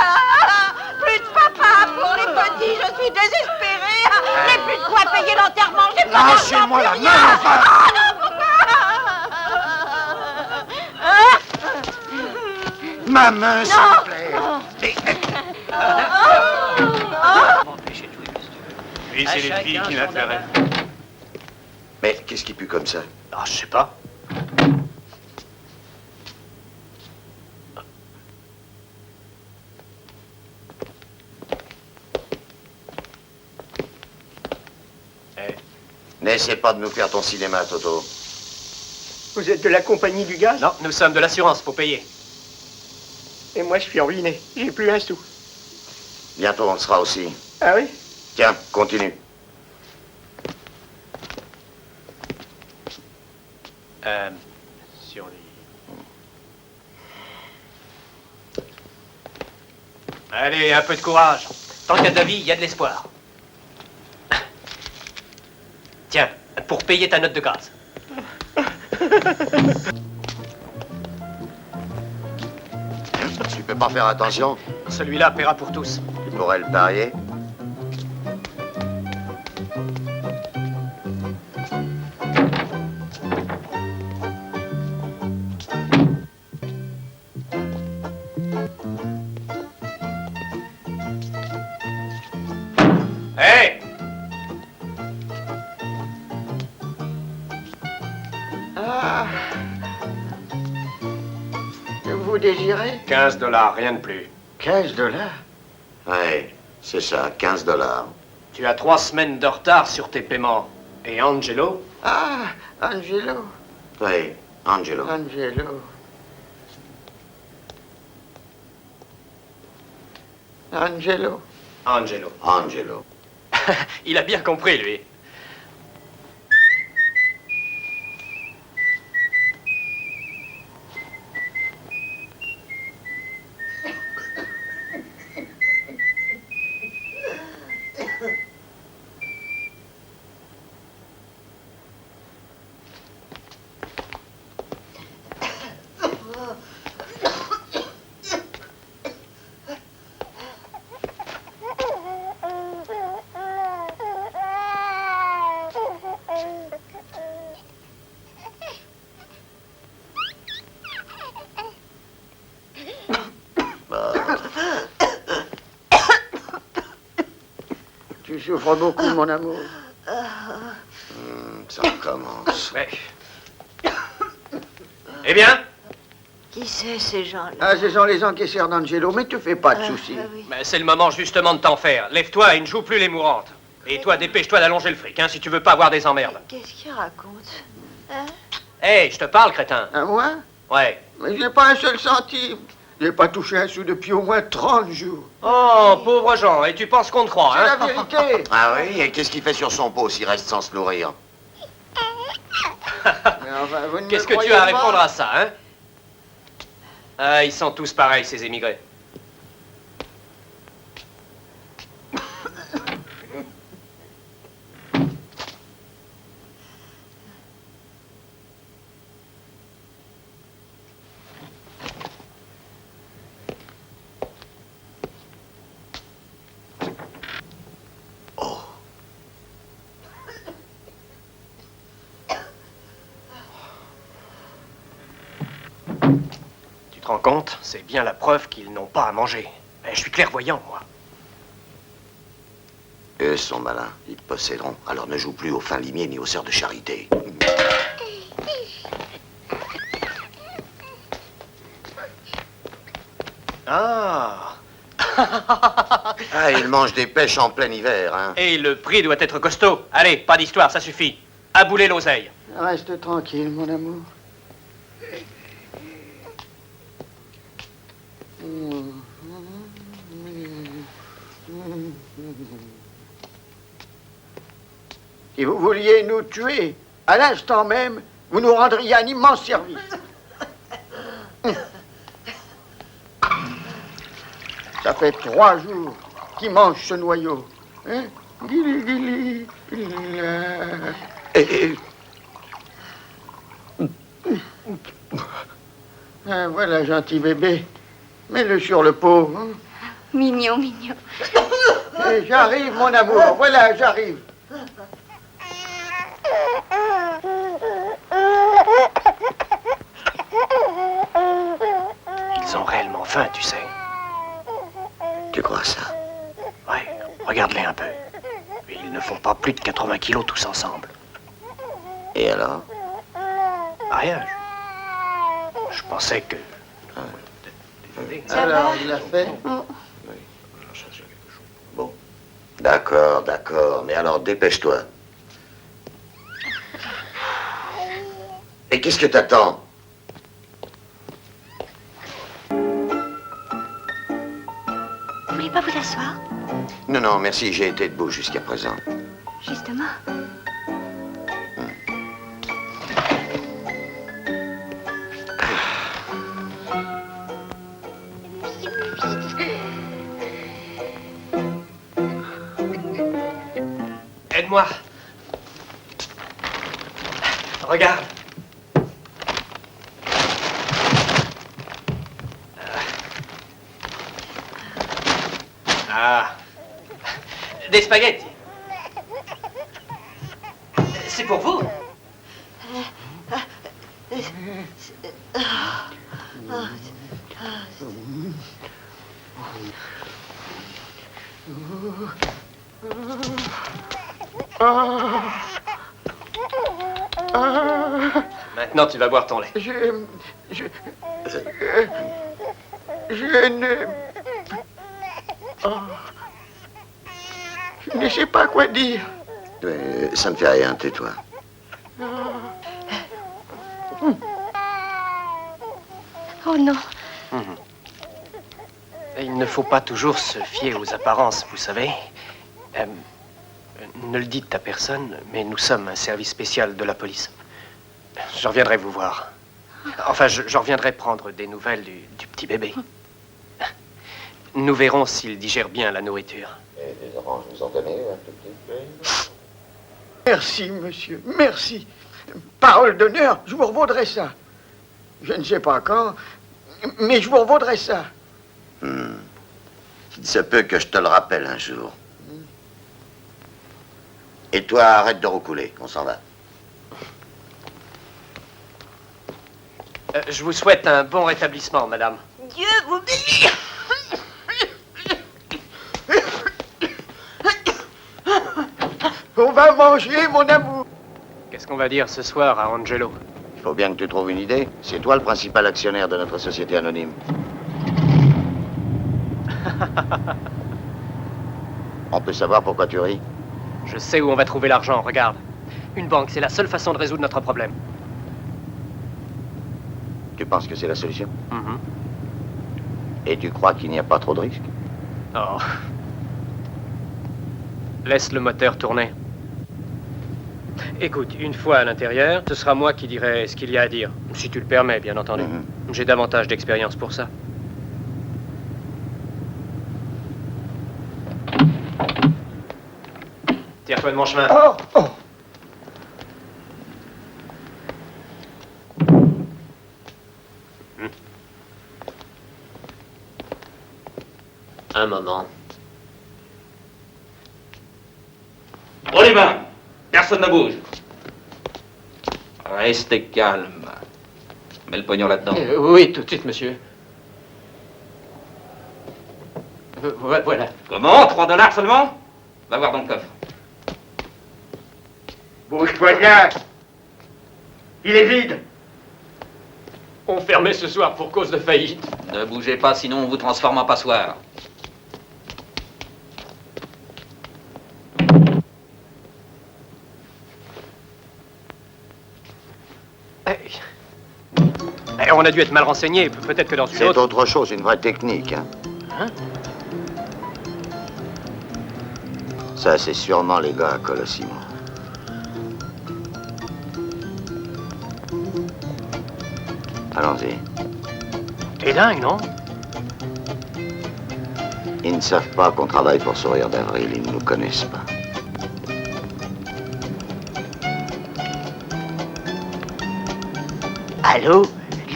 là. Plus de papa pour les petits, je suis désespérée. J'ai plus de quoi payer l'enterrement. J'ai pas d'argent. Lâchez-moi la plus main, rien. enfin. Ah, non, pourquoi? Ma main, s'il vous plaît. Oui, c'est les filles qui m'intéressent. Mais qu'est-ce qui pue comme ça? Ah, je sais pas. N'essaie pas de nous faire ton cinéma, Toto. Vous êtes de la compagnie du gaz? Non, nous sommes de l'assurance, faut payer. Et moi, je suis ruiné. J'ai plus un sou. Bientôt, on le sera aussi. Ah oui? Tiens, continue. Sur les... Allez, un peu de courage. Tant qu'il y a de la vie, il y a de l'espoir. Tiens, pour payer ta note de gaz. Tu peux pas faire attention? Celui-là paiera pour tous. Tu pourrais le parier? Hey! Ah. Vous désirez? 15 $, rien de plus. 15 $? Ouais, c'est ça, 15 $. Tu as 3 semaines de retard sur tes paiements. Et Angelo? Ah, Angelo. Oui, Angelo. Angelo. Angelo. Angelo. Angelo. Il a bien compris, lui. Tu souffres beaucoup, mon amour. Ça recommence. Ouais. Eh bien? Qui c'est, ces gens-là? Ah, ce sont les encaisseurs d'Angelo, mais te fais pas de soucis. oui. Ben, c'est le moment justement de t'en faire. Lève-toi et ne joue plus les mourantes. Et toi, dépêche-toi d'allonger le fric, hein, si tu veux pas avoir des emmerdes. Qu'est-ce qu'il raconte? Hein? Hé, je te parle, crétin. À moi? Ouais. Mais j'ai pas un seul centime. J'ai pas touché un sou depuis au moins 30 jours. Oh, pauvre Jean, et tu penses qu'on te croit, C'est hein? la vérité. Ah oui, et qu'est-ce qu'il fait sur son pot s'il reste sans se nourrir? Mais enfin, vous ne me Qu'est-ce que tu croyez as à pas? répondre à ça, hein? Ah, ils sont tous pareils, ces émigrés. Tu te rends compte? C'est bien la preuve qu'ils n'ont pas à manger. Je suis clairvoyant, moi. Eux sont malins, ils te posséderont. Alors ne joue plus aux fins limiers ni aux sœurs de charité. Ah! Ah, il mange des pêches en plein hiver, hein. Et le prix doit être costaud. Allez, pas d'histoire, ça suffit. Aboulez l'oseille. Reste tranquille, mon amour. Si vous vouliez nous tuer, à l'instant même, vous nous rendriez un immense service. Ça fait 3 jours qu'il mange ce noyau. Hein? Guili, guili, guili, Ah, voilà, gentil bébé. Mets-le sur le pot. Hein? Mignon, mignon. Eh, j'arrive, mon amour. Voilà, j'arrive. Ils ont réellement faim, tu sais. Tu crois ça? Ouais, regarde-les un peu. Ils ne font pas plus de 80 kilos tous ensemble. Et alors? Rien. Je pensais que... Alors, il l'a fait? Bon. D'accord, d'accord. Mais alors, dépêche-toi. Et qu'est-ce que t'attends? Vous voulez pas vous asseoir? Non, non, merci, j'ai été debout jusqu'à présent. Justement. Aide-moi. Regarde. Ah. Des spaghettis. C'est pour vous. Maintenant, tu vas boire ton lait. Je ne... Oh. Je ne sais pas quoi dire. Ça ne fait rien, tais-toi. Oh non. Il ne faut pas toujours se fier aux apparences, vous savez. Ne le dites à personne, mais nous sommes un service spécial de la police. Je reviendrai vous voir. Enfin, je reviendrai prendre des nouvelles du petit bébé. Nous verrons s'il digère bien la nourriture. Et des oranges, vous en donnez un tout petit? Merci, monsieur, merci. Parole d'honneur, je vous revaudrai ça. Je ne sais pas quand, mais je vous revaudrai ça. Il se peut que je te le rappelle un jour. Et toi, arrête de roucouler, on s'en va. Je vous souhaite un bon rétablissement, madame. Dieu vous bénisse. On va manger, mon amour. Qu'est-ce qu'on va dire ce soir à Angelo? Il faut bien que tu trouves une idée. C'est toi le principal actionnaire de notre société anonyme. On peut savoir pourquoi tu ris? Je sais où on va trouver l'argent, regarde. Une banque, c'est la seule façon de résoudre notre problème. Tu penses que c'est la solution? Et tu crois qu'il n'y a pas trop de risques? Oh. Laisse le moteur tourner. Écoute, une fois à l'intérieur, ce sera moi qui dirai ce qu'il y a à dire. Si tu le permets, bien entendu. J'ai davantage d'expérience pour ça. Tire-toi de mon chemin. Oh, oh. Un moment. Bon les mains, personne ne bouge. Restez calme. Mets le pognon là-dedans. Oui, tout de suite, monsieur. Voilà. Comment? 3 $ seulement? Va voir dans le coffre. Bouge-toi bien. Il est vide. On fermait ce soir pour cause de faillite. Ne bougez pas, sinon on vous transforme en passoire. Alors on a dû être mal renseigné, peut-être que dans une C'est autre... autre chose, une vraie technique. Hein. Hein? Ça, c'est sûrement les gars à Colosimo. Allons-y. T'es dingue, non? Ils ne savent pas qu'on travaille pour Sourire d'Avril, ils ne nous connaissent pas. Allô?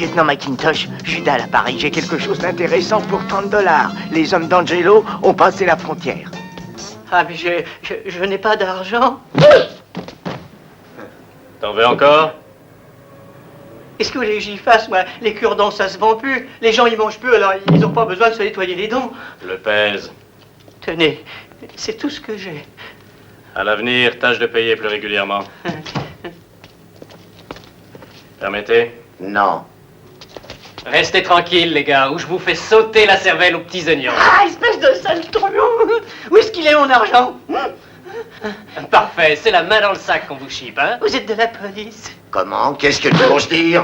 Lieutenant McIntosh, Judas à l'appareil, j'ai quelque chose d'intéressant pour 30 $. Les hommes d'Angelo ont passé la frontière. Ah, mais je n'ai pas d'argent. T'en veux encore? Qu'est-ce que vous voulez que j'y fasse, moi? Les cure-dents, ça se vend plus. Les gens, ils mangent plus, alors ils n'ont pas besoin de se nettoyer les dents. Je le pèse. Tenez, c'est tout ce que j'ai. À l'avenir, tâche de payer plus régulièrement. Permettez? Non. Restez tranquilles, les gars, ou je vous fais sauter la cervelle aux petits oignons. Ah, espèce de sale truand! Où est-ce qu'il est, mon argent? Parfait, c'est la main dans le sac qu'on vous chipe, hein? Vous êtes de la police. Comment? Qu'est-ce que tu oses dire?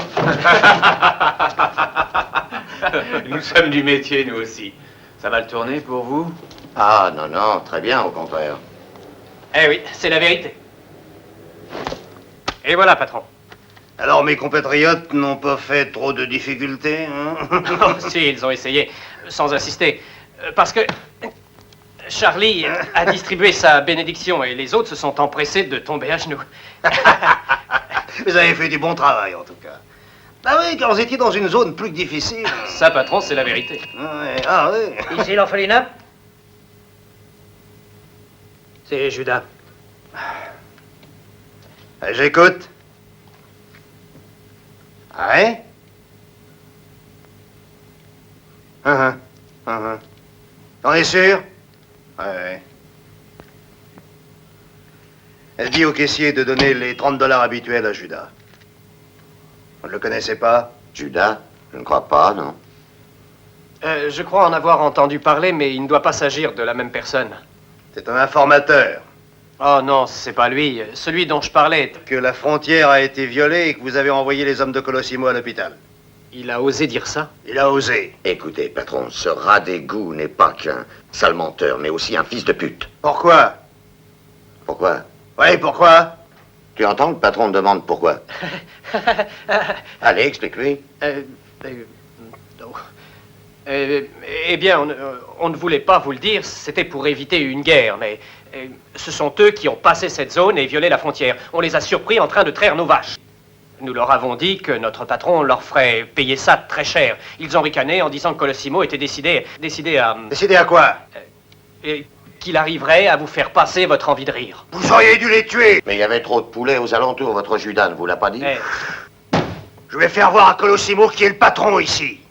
Nous sommes du métier, nous aussi. Ça va le tourner pour vous? Ah, non, non, très bien, au contraire. Eh oui, c'est la vérité. Et voilà, patron. Alors mes compatriotes n'ont pas fait trop de difficultés, hein? Oh, si, ils ont essayé, sans insister. Parce que Charlie a distribué sa bénédiction et les autres se sont empressés de tomber à genoux. Vous avez fait du bon travail, en tout cas. Ah oui, car vous étiez dans une zone plus que difficile. Ça, patron, c'est la vérité. Ouais, ah oui. Ici l'orphelinat. C'est Judas. J'écoute. Ah ouais? T'en es sûr? Ouais. Elle dit au caissier de donner les 30 $ habituels à Judas. Vous ne le connaissez pas? Judas? Je ne crois pas, non. Je crois en avoir entendu parler, mais il ne doit pas s'agir de la même personne. C'est un informateur. Oh non, c'est pas lui. Celui dont je parlais. Que la frontière a été violée et que vous avez envoyé les hommes de Colosimo à l'hôpital. Il a osé dire ça? Il a osé. Écoutez, patron, ce rat d'égout n'est pas qu'un sale menteur, mais aussi un fils de pute. Pourquoi? Pourquoi? Oui, pourquoi? Tu entends, le patron demande pourquoi. Allez, explique-lui. Eh bien, on ne voulait pas vous le dire, c'était pour éviter une guerre, mais ce sont eux qui ont passé cette zone et violé la frontière. On les a surpris en train de traire nos vaches. Nous leur avons dit que notre patron leur ferait payer ça très cher. Ils ont ricané en disant que Colosimo était décidé à... Décidé à quoi? Qu'il arriverait à vous faire passer votre envie de rire. Vous auriez dû les tuer. Mais il y avait trop de poulets aux alentours, votre Judas ne vous l'a pas dit? Je vais faire voir à Colosimo qui est le patron ici.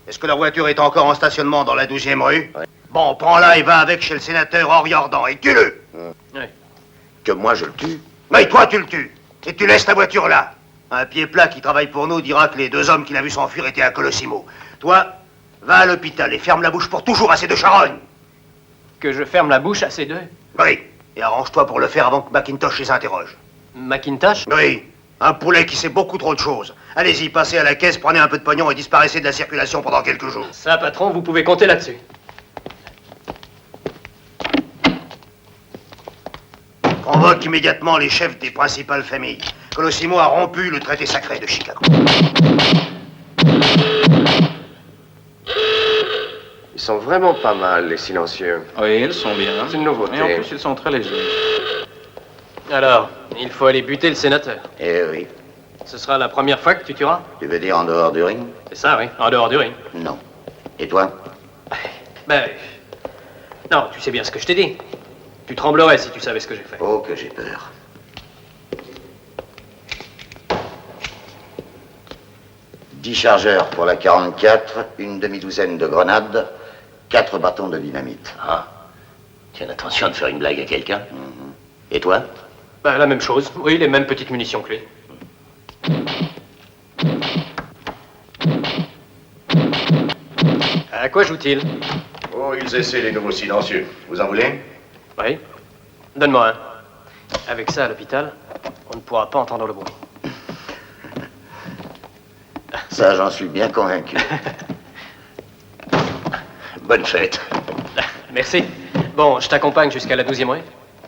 Est-ce que la voiture est encore en stationnement dans la 12e rue? Ouais. Bon, prends-la et va avec chez le sénateur Oriordan et tue-le. Que moi je le tue? Mais toi tu le tues. Et tu laisses ta voiture là. Un pied plat qui travaille pour nous dira que les 2 hommes qu'il a vus s'enfuir étaient à Colosimo. Toi, va à l'hôpital et ferme la bouche pour toujours à ces 2 charognes. Que je ferme la bouche à ces 2? Oui, et arrange-toi pour le faire avant que McIntosh les interroge. McIntosh? Oui, un poulet qui sait beaucoup trop de choses. Allez-y, passez à la caisse, prenez un peu de pognon et disparaissez de la circulation pendant quelques jours. Ça, patron, vous pouvez compter là-dessus. Convoque immédiatement les chefs des principales familles. Colosimo a rompu le traité sacré de Chicago. Ils sont vraiment pas mal, les silencieux. Oui, ils sont bien. C'est une nouveauté. Et en plus, ils sont très légers. Alors, il faut aller buter le sénateur. Eh oui. Ce sera la première fois que tu tueras? Tu veux dire en dehors du ring? C'est ça, oui, en dehors du ring. Non. Et toi? Ben... Non, tu sais bien ce que je t'ai dit. Tu tremblerais si tu savais ce que j'ai fait. Oh, que j'ai peur. « 10 chargeurs pour la 44, une demi-douzaine de grenades, 4 bâtons de dynamite. » Ah. Tu as l'intention de faire une blague à quelqu'un? Et toi? Ben, la même chose. Oui, les mêmes petites munitions que lui. À quoi joue-t-il? Oh, ils essaient les nouveaux silencieux. Vous en voulez? Oui. Donne-moi un. Avec ça, à l'hôpital, on ne pourra pas entendre le bruit. Ça, j'en suis bien convaincu. Bonne fête. Merci. Bon, je t'accompagne jusqu'à la 12e rue?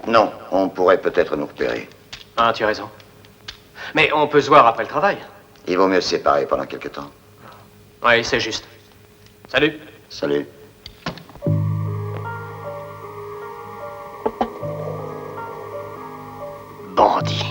Non, on pourrait peut-être nous repérer. Ah, tu as raison. Mais on peut se voir après le travail. Il vaut mieux se séparer pendant quelque temps. Oui, c'est juste. Salut. Salut. Bandit.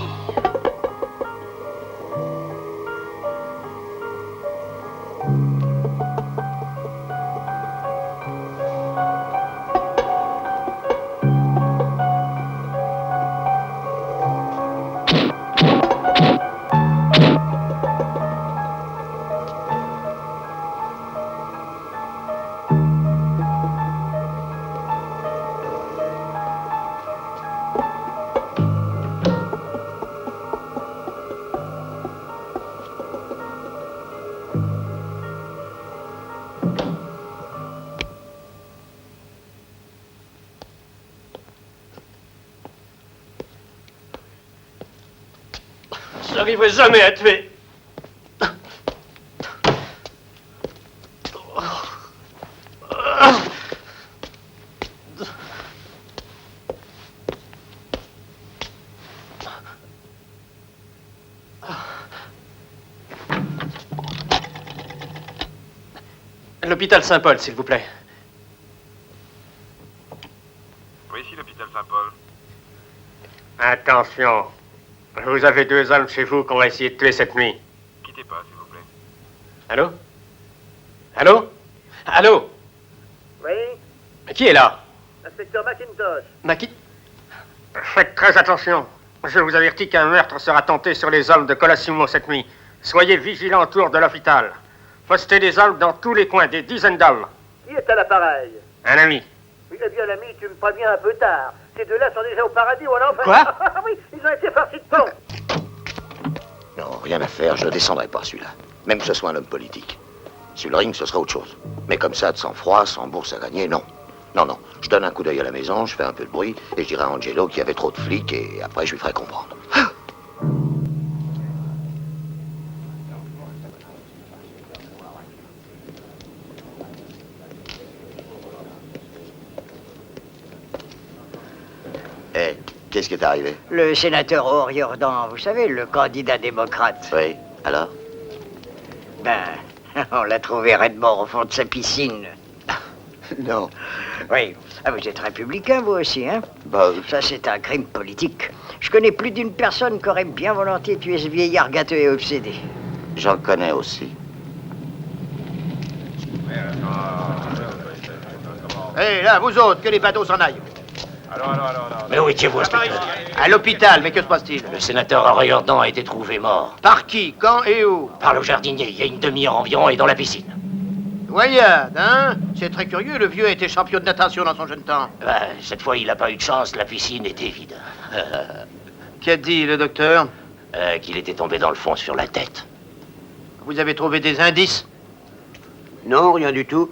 J'arriverai jamais à tuer. L'hôpital Saint-Paul, s'il vous plaît. Oui, ici l'hôpital Saint-Paul. Attention. Vous avez 2 hommes chez vous qu'on va essayer de tuer cette nuit. Quittez pas, s'il vous plaît. Allô? Allô? Allô? Oui, Qui est là? inspecteur McIntosh. Faites très attention. Je vous avertis qu'un meurtre sera tenté sur les hommes de Colosimo cette nuit. Soyez vigilants autour de l'hôpital. Postez des hommes dans tous les coins, des dizaines d'hommes. Qui est à l'appareil? Un ami. Oui, eh bien, l'ami, tu me préviens un peu tard. Ces deux-là sont déjà au paradis ou en enfer. Quoi? Oui, ils ont été farcis de plomb. Non, rien à faire, je ne descendrai pas celui-là. Même que ce soit un homme politique. Sur le ring, ce sera autre chose. Mais comme ça, de sang-froid, sans bourse à gagner, non. Non, non. Je donne un coup d'œil à la maison, je fais un peu de bruit, et je dirai à Angelo qu'il y avait trop de flics, et après, je lui ferai comprendre. Eh, qu'est-ce qui est arrivé? Le sénateur O'Riordan, vous savez, le candidat démocrate. Oui, alors? Ben, on l'a trouvé raide mort au fond de sa piscine. Non. Oui. Ah, vous êtes républicain, vous aussi, hein? Bah... Ça, c'est un crime politique. Je connais plus d'une personne qui aurait bien volontiers tué ce vieillard gâteux et obsédé. J'en connais aussi. Hé, là, vous autres, que les bateaux s'en aillent. Mais où étiez-vous, inspecteur? À l'hôpital, mais que se passe-t-il? Le sénateur O'Riordan a été trouvé mort. Par qui? Quand et où? Par le jardinier, il y a une demi-heure environ, et dans la piscine. Voyade, hein? C'est très curieux, le vieux a été champion de natation dans son jeune temps. Cette fois, il n'a pas eu de chance, la piscine était vide. Qu'a dit le docteur? Qu'il était tombé dans le fond sur la tête. Vous avez trouvé des indices? Non, rien du tout.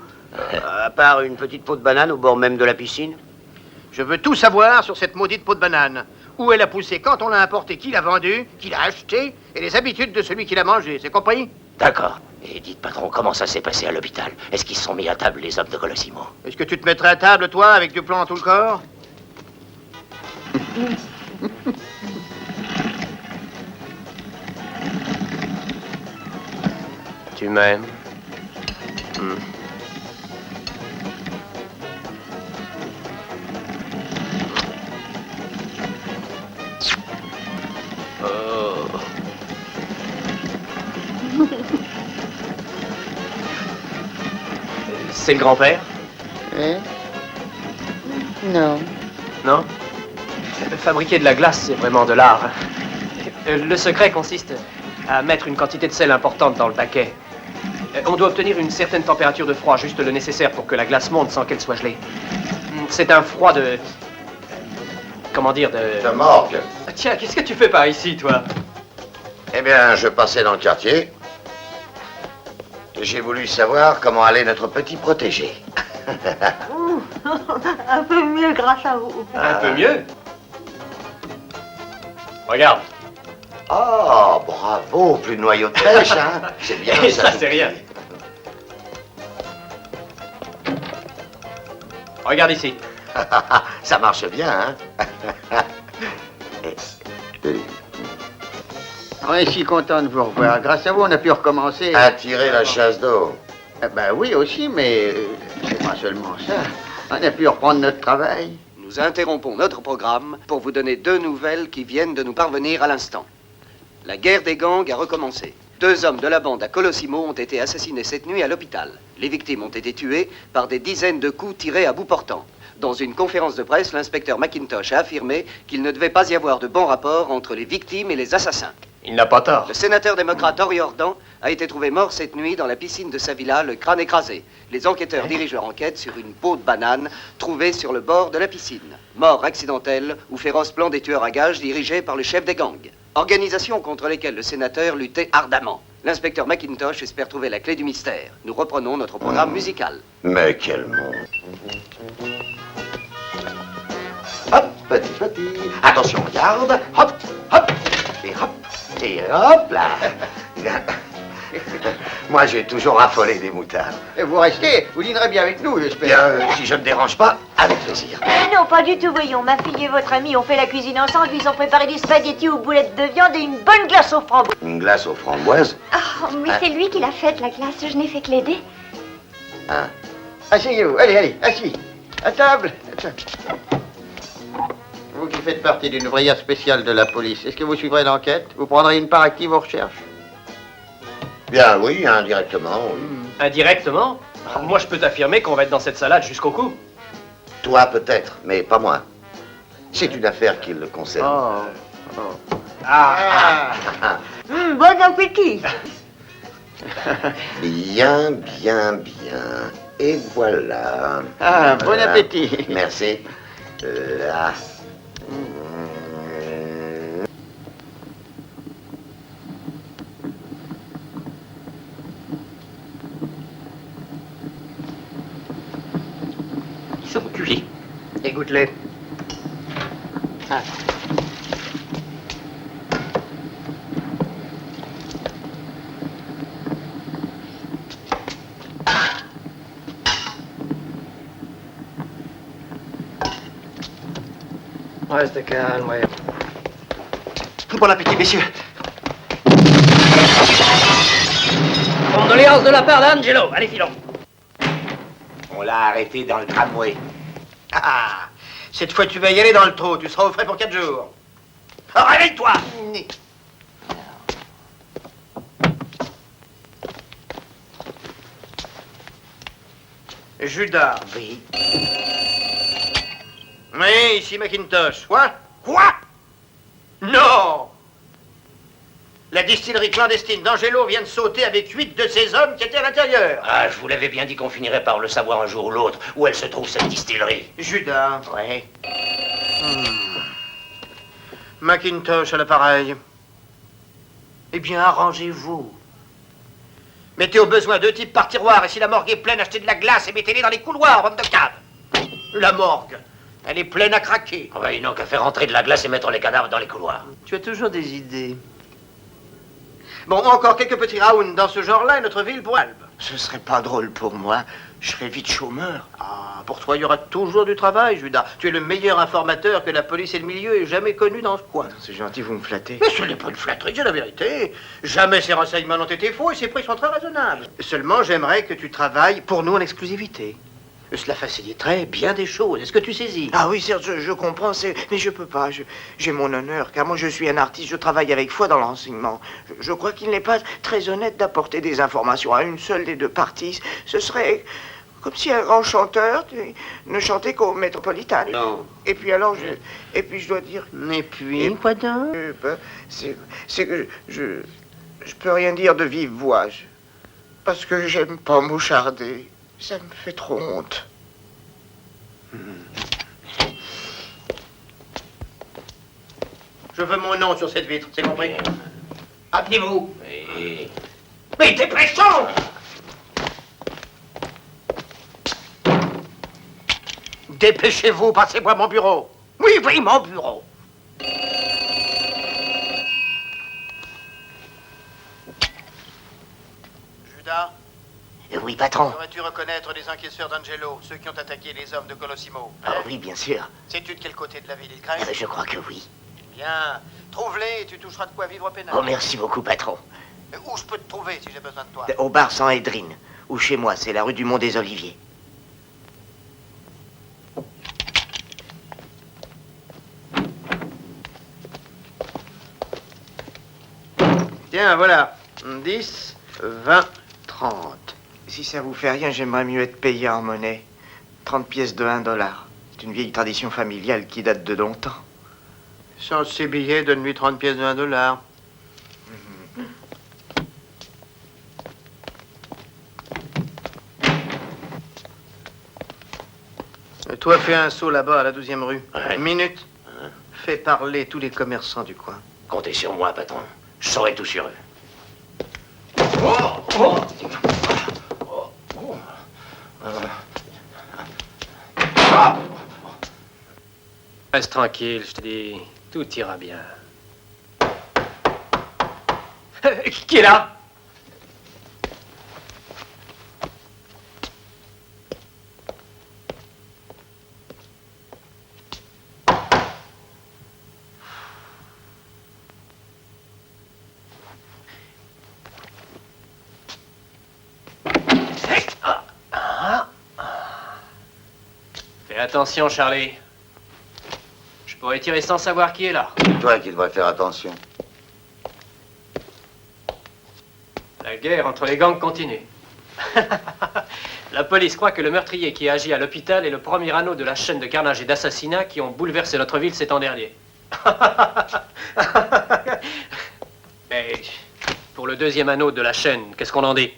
À part une petite peau de banane au bord même de la piscine. Je veux tout savoir sur cette maudite peau de banane. Où elle a poussé, quand on l'a importée, qui l'a vendue, qui l'a achetée, et les habitudes de celui qui l'a mangée, c'est compris? D'accord. Et dites, patron, comment ça s'est passé à l'hôpital? Est-ce qu'ils se sont mis à table, les hommes de Colosimo? Est-ce que tu te mettrais à table, toi, avec du plomb dans tout le corps? Tu m'aimes? Oh. C'est le grand-père? Hein? Non. Non? Fabriquer de la glace, c'est vraiment de l'art. Le secret consiste à mettre une quantité de sel importante dans le baquet. On doit obtenir une certaine température de froid, juste le nécessaire pour que la glace monte sans qu'elle soit gelée. C'est un froid de... Comment dire, de... De morgue. Tiens, qu'est-ce que tu fais par ici, toi? Eh bien, je passais dans le quartier. J'ai voulu savoir comment allait notre petit protégé. Un peu mieux grâce à vous. Un peu mieux? Regarde. Oh, bravo, plus de noyau de pêche, hein. C'est bien Et ça. ça, c'est rien. Regarde ici. Ça marche bien, hein. On est si content de vous revoir. Grâce à vous, on a pu recommencer. Attirer la chasse d'eau. Ben oui aussi, mais c'est pas seulement ça. On a pu reprendre notre travail. Nous interrompons notre programme pour vous donner 2 nouvelles qui viennent de nous parvenir à l'instant. La guerre des gangs a recommencé. 2 hommes de la bande à Colosimo ont été assassinés cette nuit à l'hôpital. Les victimes ont été tuées par des dizaines de coups tirés à bout portant. Dans une conférence de presse, l'inspecteur McIntosh a affirmé qu'il ne devait pas y avoir de bons rapports entre les victimes et les assassins. Il n'a pas tort. Le sénateur démocrate Henry Ordan a été trouvé mort cette nuit dans la piscine de sa villa, le crâne écrasé. Les enquêteurs dirigent leur enquête sur une peau de banane trouvée sur le bord de la piscine. Mort accidentelle ou féroce plan des tueurs à gages dirigés par le chef des gangs. Organisation contre lesquelles le sénateur luttait ardemment. L'inspecteur McIntosh espère trouver la clé du mystère. Nous reprenons notre programme musical. Mais quel monde. Hop, petit. Attention, regarde. Hop, hop. Et hop. Et hop là. Moi, j'ai toujours affolé des moutards. Et vous restez, vous dînerez bien avec nous, j'espère. Bien, si je ne dérange pas, avec plaisir. Non, pas du tout, voyons. Ma fille et votre ami ont fait la cuisine ensemble. Ils ont préparé des spaghettis aux boulettes de viande et une bonne glace aux framboises. Une glace aux framboises. Oh, mais c'est lui qui l'a faite, la glace. Je n'ai fait que l'aider. Hein? Asseyez-vous, allez, assis. À table. Vous qui faites partie d'une ouvrière spéciale de la police, est-ce que vous suivrez l'enquête? Vous prendrez une part active aux recherches? Bien, oui, indirectement, oui. Indirectement? Moi, je peux t'affirmer qu'on va être dans cette salade jusqu'au cou. Toi, peut-être, mais pas moi. C'est une affaire qui le concerne. Bon appétit. Bien. Et voilà. Ah, bon appétit. Merci. Là. Ils sont cuits. Écoute-les. Ah. Reste calme, ouais. Bon appétit, messieurs. Condoléances de la part d'Angelo. Allez, filons. On l'a arrêté dans le tramway. Ah, cette fois, tu vas y aller dans le trou. Tu seras au frais pour 4 jours. Oh, réveille-toi! Judas. Oui. Oui, ici McIntosh. Quoi? Quoi? Non! La distillerie clandestine d'Angelo vient de sauter avec 8 de ces hommes qui étaient à l'intérieur. Ah, je vous l'avais bien dit qu'on finirait par le savoir un jour ou l'autre, où elle se trouve, cette distillerie. Judas. Ouais. McIntosh à l'appareil. Eh bien, arrangez-vous. Mettez au besoin 2 types par tiroir, et si la morgue est pleine, achetez de la glace et mettez-les dans les couloirs, bande de caves. La morgue, elle est pleine à craquer. Oh, bah, ils n'ont qu'à faire rentrer de la glace et mettre les cadavres dans les couloirs. Tu as toujours des idées. Bon, encore quelques petits rounds dans ce genre-là et notre ville pour Albe. Ce serait pas drôle pour moi. Je serais vite chômeur. Ah, pour toi, il y aura toujours du travail, Judas. Tu es le meilleur informateur que la police et le milieu aient jamais connu dans ce coin. C'est gentil, vous me flattez. Mais ce n'est pas une flatterie, c'est la vérité. Jamais ces renseignements n'ont été faux et ces prix sont très raisonnables. Seulement, j'aimerais que tu travailles pour nous en exclusivité. Cela faciliterait bien des choses. Est-ce que tu saisis? Ah oui, certes, je comprends, mais je peux pas. J'ai mon honneur, car moi je suis un artiste, je travaille avec foi dans l'enseignement. Je crois qu'il n'est pas très honnête d'apporter des informations à une seule des 2 parties. Ce serait comme si un grand chanteur ne chantait qu'au Métropolitain. Non. Et puis alors, je dois dire... Et puis, quoi donc? C'est que je peux rien dire de vive voix, parce que j'aime pas moucharder. Ça me fait trop honte. Je veux mon nom sur cette vitre, c'est compris? Appelez-vous. Mais dépêchons! Dépêchez-vous, passez-moi mon bureau. Oui, mon bureau. Judas? Oui, patron. Saurais-tu reconnaître les encaisseurs d'Angelo, ceux qui ont attaqué les hommes de Colosimo? Ah oui, bien sûr. Sais-tu de quel côté de la ville ils crèvent? Je crois que oui. Bien. Trouve-les et tu toucheras de quoi vivre peinard. Oh, merci beaucoup, patron. Où je peux te trouver si j'ai besoin de toi? Au bar San Edrine, ou chez moi, c'est la rue du Mont des Oliviers. Tiens, voilà. 10, 20, 30. Si ça vous fait rien, j'aimerais mieux être payé en monnaie. 30 pièces de $1. C'est une vieille tradition familiale qui date de longtemps. Change ses billets, donne-lui 30 pièces de $1. Toi, fais un saut là-bas, à la 12e rue. Ouais. Minute. Fais parler tous les commerçants du coin. Comptez sur moi, patron. Je saurai tout sur eux. Reste tranquille, je te dis, tout ira bien. Qui est là? Fais attention, Charlie. Je pourrais tirer sans savoir qui est là. C'est toi qui devrais faire attention. La guerre entre les gangs continue. La police croit que le meurtrier qui agit à l'hôpital est le premier anneau de la chaîne de carnage et d'assassinats qui ont bouleversé notre ville ces temps derniers. Mais pour le deuxième anneau de la chaîne, qu'est-ce qu'on en dit?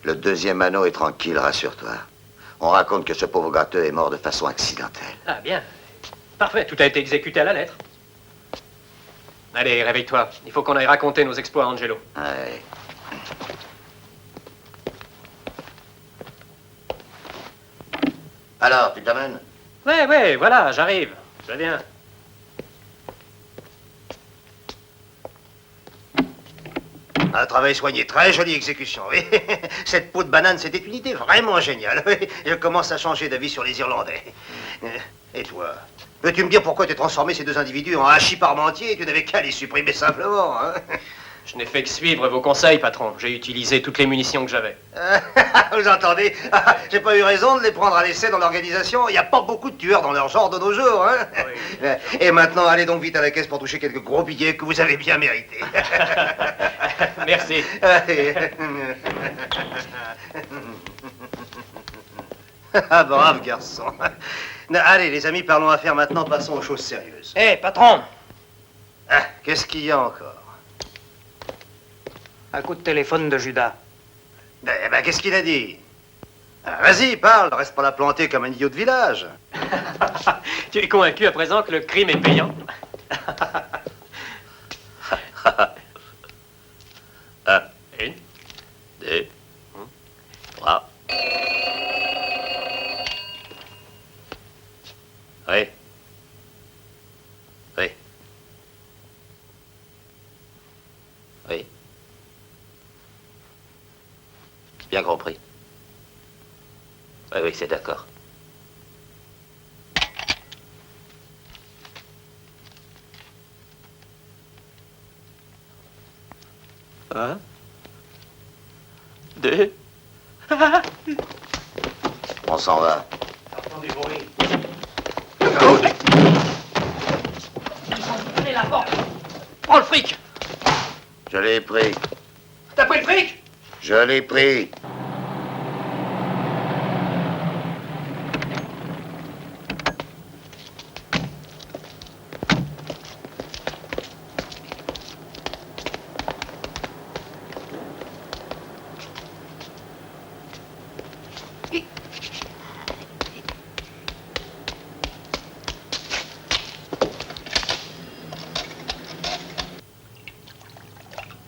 Le deuxième anneau est tranquille, rassure-toi. On raconte que ce pauvre gâteux est mort de façon accidentelle. Ah bien. Parfait, tout a été exécuté à la lettre. Allez, réveille-toi. Il faut qu'on aille raconter nos exploits à Angelo. Ouais. Alors, tu t'amènes? Ouais, voilà, j'arrive. Je viens. Un travail soigné, très jolie exécution, oui. Cette peau de banane, c'était une idée vraiment géniale. Oui. Je commence à changer d'avis sur les Irlandais. Et toi? Peux-tu me dire pourquoi tu as transformé ces deux individus en hachis parmentiers et tu n'avais qu'à les supprimer simplement, hein? Je n'ai fait que suivre vos conseils, patron. J'ai utilisé toutes les munitions que j'avais. Vous entendez? J'ai pas eu raison de les prendre à l'essai dans l'organisation. Il n'y a pas beaucoup de tueurs dans leur genre de nos jours, hein? Oui. Et maintenant, allez donc vite à la caisse pour toucher quelques gros billets que vous avez bien mérités. Merci. Ah, brave garçon. Allez, les amis, parlons affaires maintenant, passons aux choses sérieuses. Hé, patron! Ah, qu'est-ce qu'il y a encore? Un coup de téléphone de Judas. Ben, qu'est-ce qu'il a dit? Ah, vas-y, parle, reste pas la planter comme un idiot de village. Tu es convaincu à présent que le crime est payant? Une, deux, trois. Oui. Oui. Oui. Bien compris. Oui, c'est d'accord. Un, deux. On s'en va. Entendez bruit. Prenez la porte. Prends le fric. Je l'ai pris. T'as pris le fric? Je l'ai pris.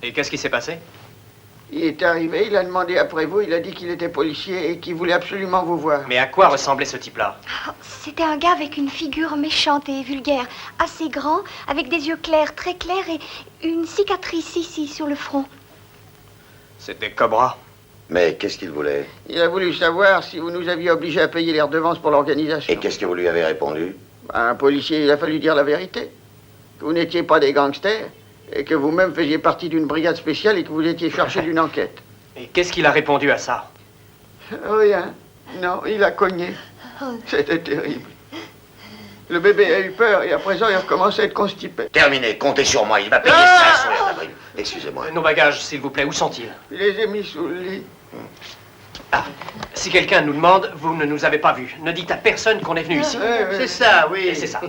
Et qu'est-ce qui s'est passé? Il est arrivé, il a demandé après vous, il a dit qu'il était policier et qu'il voulait absolument vous voir. Mais à quoi ressemblait ce type-là? C'était un gars avec une figure méchante et vulgaire, assez grand, avec des yeux clairs, très clairs et une cicatrice ici sur le front. C'était Cobra. Mais qu'est-ce qu'il voulait? Il a voulu savoir si vous nous aviez obligés à payer les redevances pour l'organisation. Et qu'est-ce que vous lui avez répondu? Un policier, il a fallu dire la vérité. Que vous n'étiez pas des gangsters, et que vous-même faisiez partie d'une brigade spéciale et que vous étiez chargé d'une enquête. Et qu'est-ce qu'il a répondu à ça? Rien. Non, il a cogné. C'était terrible. Le bébé a eu peur et à présent il recommence à être constipé. Terminé, comptez sur moi, il va payer ça, sourire d'avril. Excusez-moi. Nos bagages, s'il vous plaît, où sont-ils? Je les ai mis sous le lit. Ah, si quelqu'un nous demande, vous ne nous avez pas vus. Ne dites à personne qu'on est venu ici. C'est ça, oui. C'est ça.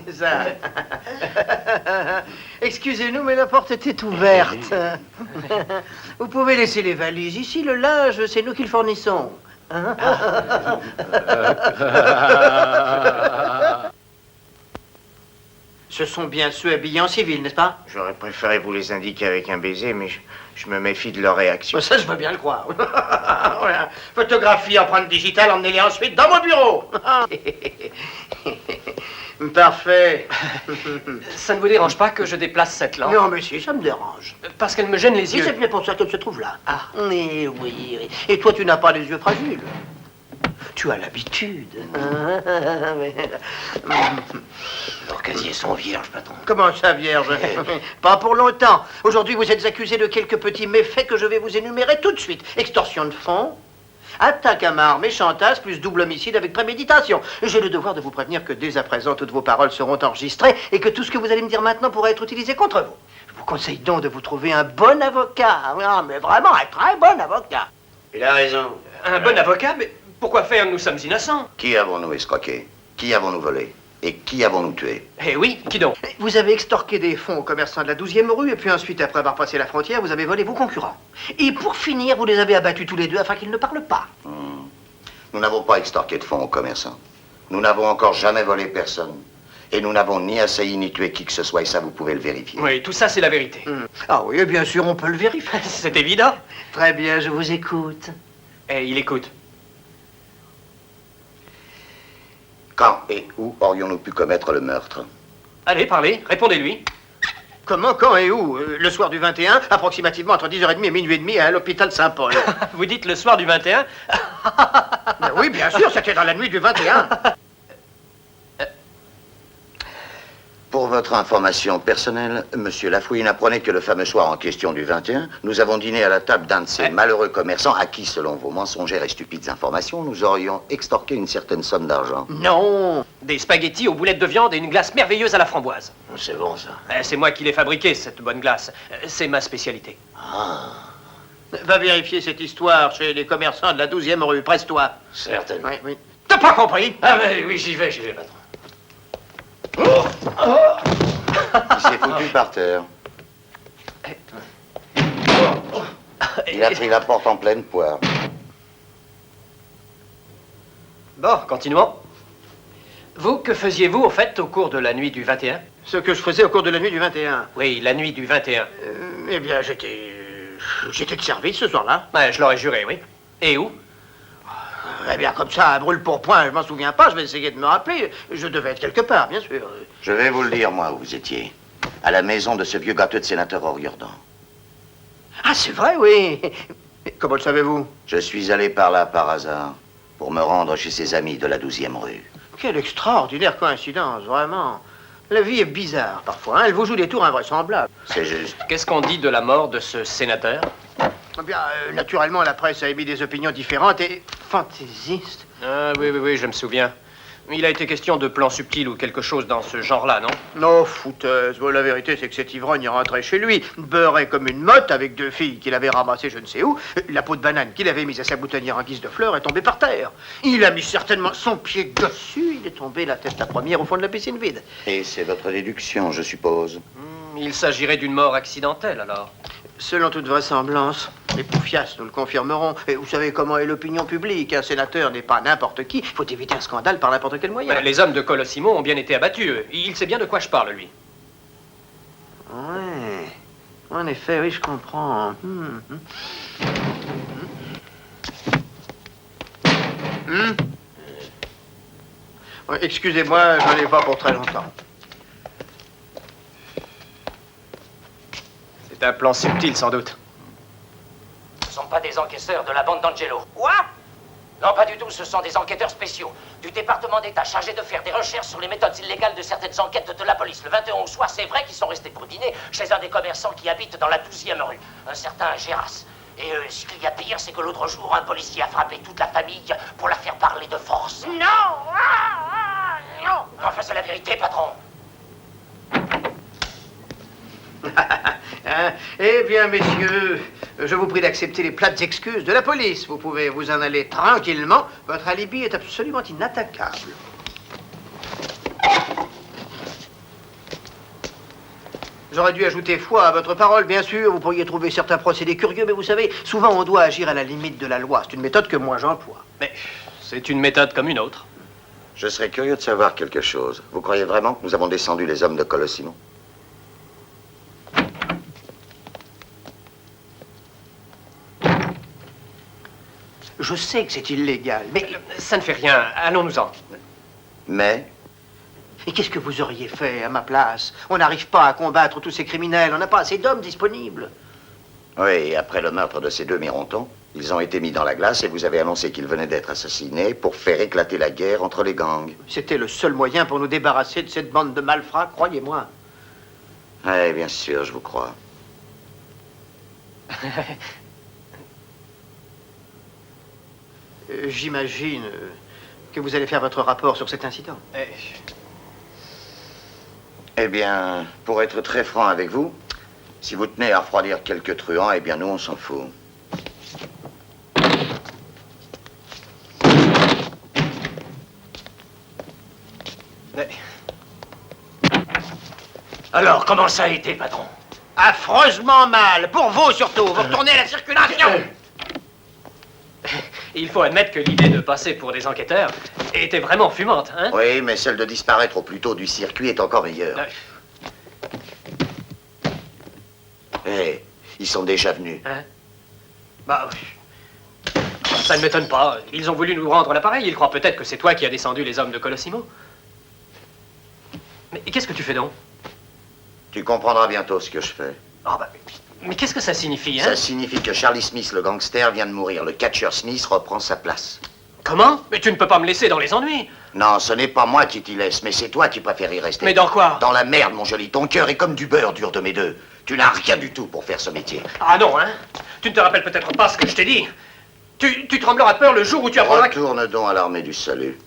Excusez-nous, mais la porte était ouverte. Vous pouvez laisser les valises. Ici, le linge, c'est nous qui le fournissons. Ce sont bien ceux habillés en civil, n'est-ce pas? J'aurais préféré vous les indiquer avec un baiser, mais je me méfie de leur réaction. Ça, je veux bien le croire. Voilà. Photographie, empreinte digitale, emmenez-les ensuite dans mon bureau. Parfait. Ça ne vous dérange pas que je déplace cette lampe? Non, mais si, ça me dérange. Parce qu'elle me gêne les Oui, yeux. c'est bien pour ça qu'elle se trouve là. Ah. Mais oui. Et toi, tu n'as pas les yeux fragiles. Tu as l'habitude. Leurs casiers sont vierges, patron. Comment ça, vierge? Pas pour longtemps. Aujourd'hui, vous êtes accusé de quelques petits méfaits que je vais vous énumérer tout de suite. Extorsion de fonds, attaque à main armée, chantage, plus double homicide avec préméditation. J'ai le devoir de vous prévenir que dès à présent, toutes vos paroles seront enregistrées et que tout ce que vous allez me dire maintenant pourra être utilisé contre vous. Je vous conseille donc de vous trouver un bon avocat. Non, mais vraiment un très bon avocat. Il a raison. Un bon avocat? Mais pourquoi faire? Nous sommes innocents. Qui avons-nous escroqué? Qui avons-nous volé? Et qui avons-nous tué? Eh oui, qui donc? Vous avez extorqué des fonds aux commerçants de la 12e rue, et puis ensuite, après avoir passé la frontière, vous avez volé vos concurrents. Et pour finir, vous les avez abattus tous les deux afin qu'ils ne parlent pas. Nous n'avons pas extorqué de fonds aux commerçants. Nous n'avons encore jamais volé personne. Et nous n'avons ni assailli ni tué qui que ce soit, et ça, vous pouvez le vérifier. Oui, tout ça, c'est la vérité. Ah oui, bien sûr, on peut le vérifier. C'est évident. Très bien, je vous écoute. Eh, il écoute. Quand et où aurions-nous pu commettre le meurtre? Allez, parlez, répondez-lui. Comment, quand et où? Le soir du 21, approximativement entre 10h30 et minuit et demi à l'hôpital Saint-Paul. Vous dites le soir du 21? Ben oui, bien sûr, c'était dans la nuit du 21. Pour votre information personnelle, monsieur Lafouine apprenait que le fameux soir en question du 21, nous avons dîné à la table d'un de ces malheureux commerçants à qui, selon vos mensongères et stupides informations, nous aurions extorqué une certaine somme d'argent. Non! Des spaghettis aux boulettes de viande et une glace merveilleuse à la framboise. C'est bon, ça. C'est moi qui l'ai fabriquée, cette bonne glace. C'est ma spécialité. Va vérifier cette histoire chez les commerçants de la 12e rue, presse-toi. Certainement. Oui. T'as pas compris? Ah, mais oui, j'y vais, patron. Il s'est foutu par terre. Il a pris la porte en pleine poire. Bon, continuons. Vous, que faisiez-vous, au fait, au cours de la nuit du 21? Ce que je faisais au cours de la nuit du 21. Oui, la nuit du 21. Eh bien, j'étais de service ce soir-là. Ouais, je l'aurais juré, oui. Et où? Eh bien, comme ça, à brûle pour point, je m'en souviens pas, je vais essayer de me rappeler. Je devais être quelque part, bien sûr. Je vais vous le dire, moi, où vous étiez. À la maison de ce vieux gâteux de sénateur Oriordan. Ah, c'est vrai, oui. Comment le savez-vous? Je suis allé par là par hasard, pour me rendre chez ses amis de la 12e rue. Quelle extraordinaire coïncidence, vraiment. La vie est bizarre, parfois, hein. Elle vous joue des tours invraisemblables. C'est juste. Qu'est-ce qu'on dit de la mort de ce sénateur? Eh bien, naturellement, la presse a émis des opinions différentes et fantaisistes. Ah, oui, je me souviens. Il a été question de plans subtils ou quelque chose dans ce genre-là, non? Non, fouteuse. Bon, la vérité, c'est que cet ivrogne est rentré chez lui, beurré comme une motte, avec deux filles qu'il avait ramassées je ne sais où. La peau de banane qu'il avait mise à sa boutonnière en guise de fleur est tombée par terre. Il a mis certainement son pied dessus. Il est tombé la tête la première au fond de la piscine vide. Et c'est votre déduction, je suppose. Il s'agirait d'une mort accidentelle, alors. Selon toute vraisemblance, les poufias nous le confirmeront. Et vous savez comment est l'opinion publique. Un sénateur n'est pas n'importe qui. Il faut éviter un scandale par n'importe quel moyen. Les hommes de Colosimo ont bien été abattus. Il sait bien de quoi je parle, lui. Ouais. En effet, oui, je comprends. Ouais, excusez-moi, j'en ai pas pour très longtemps. C'est un plan subtil, sans doute. Ce ne sont pas des des enquêteurs de la bande d'Angelo. Quoi? Non, pas du tout, ce sont des enquêteurs spéciaux du département d'État chargés de faire des recherches sur les méthodes illégales de certaines enquêtes de la police. Le 21 au soir, c'est vrai qu'ils sont restés pour dîner chez un des commerçants qui habite dans la 12e rue, un certain Géras. Et ce qu'il y a pire, c'est que l'autre jour, un policier a frappé toute la famille pour la faire parler de force. Non! Non! Enfin, c'est la vérité, patron. Hein? Eh bien, messieurs, je vous prie d'accepter les plates excuses de la police. Vous pouvez vous en aller tranquillement. Votre alibi est absolument inattaquable. J'aurais dû ajouter foi à votre parole, bien sûr. Vous pourriez trouver certains procédés curieux, mais vous savez, souvent on doit agir à la limite de la loi. C'est une méthode que moi j'emploie. Mais c'est une méthode comme une autre. Je serais curieux de savoir quelque chose. Vous croyez vraiment que nous avons descendu les hommes de Colosimo? Je sais que c'est illégal, mais... Ça ne fait rien. Allons-nous-en. Mais? Et qu'est-ce que vous auriez fait à ma place? On n'arrive pas à combattre tous ces criminels. On n'a pas assez d'hommes disponibles. Oui, après le meurtre de ces deux Mirontons, ils ont été mis dans la glace et vous avez annoncé qu'ils venaient d'être assassinés pour faire éclater la guerre entre les gangs. C'était le seul moyen pour nous débarrasser de cette bande de malfrats, croyez-moi. Oui, bien sûr, je vous crois. J'imagine que vous allez faire votre rapport sur cet incident. Eh bien, pour être très franc avec vous, si vous tenez à refroidir quelques truands, eh bien, nous, on s'en fout. Alors, comment ça a été, patron? Affreusement mal. Pour vous, surtout. Vous retournez à la circulation. Il faut admettre que l'idée de passer pour des enquêteurs était vraiment fumante, hein? Oui, mais celle de disparaître au plus tôt du circuit est encore meilleure. Eh, ils sont déjà venus. Hein? Bah, ça ne m'étonne pas. Ils ont voulu nous rendre l'appareil. Ils croient peut-être que c'est toi qui as descendu les hommes de Colosimo. Mais qu'est-ce que tu fais donc? Tu comprendras bientôt ce que je fais. Oh, bah, mais qu'est-ce que ça signifie, hein? Ça signifie que Charlie Smith, le gangster, vient de mourir. Le catcheur Smith reprend sa place. Comment? Mais tu ne peux pas me laisser dans les ennuis. Non, ce n'est pas moi qui t'y laisse, mais c'est toi qui préfères y rester. Mais dans quoi? Dans la merde, mon joli. Ton cœur est comme du beurre dur de mes deux. Tu n'as rien du tout pour faire ce métier. Ah non, hein? Tu ne te rappelles peut-être pas ce que je t'ai dit. Tu trembleras de peur le jour où tu apprendras que... Retourne donc à l'armée du salut.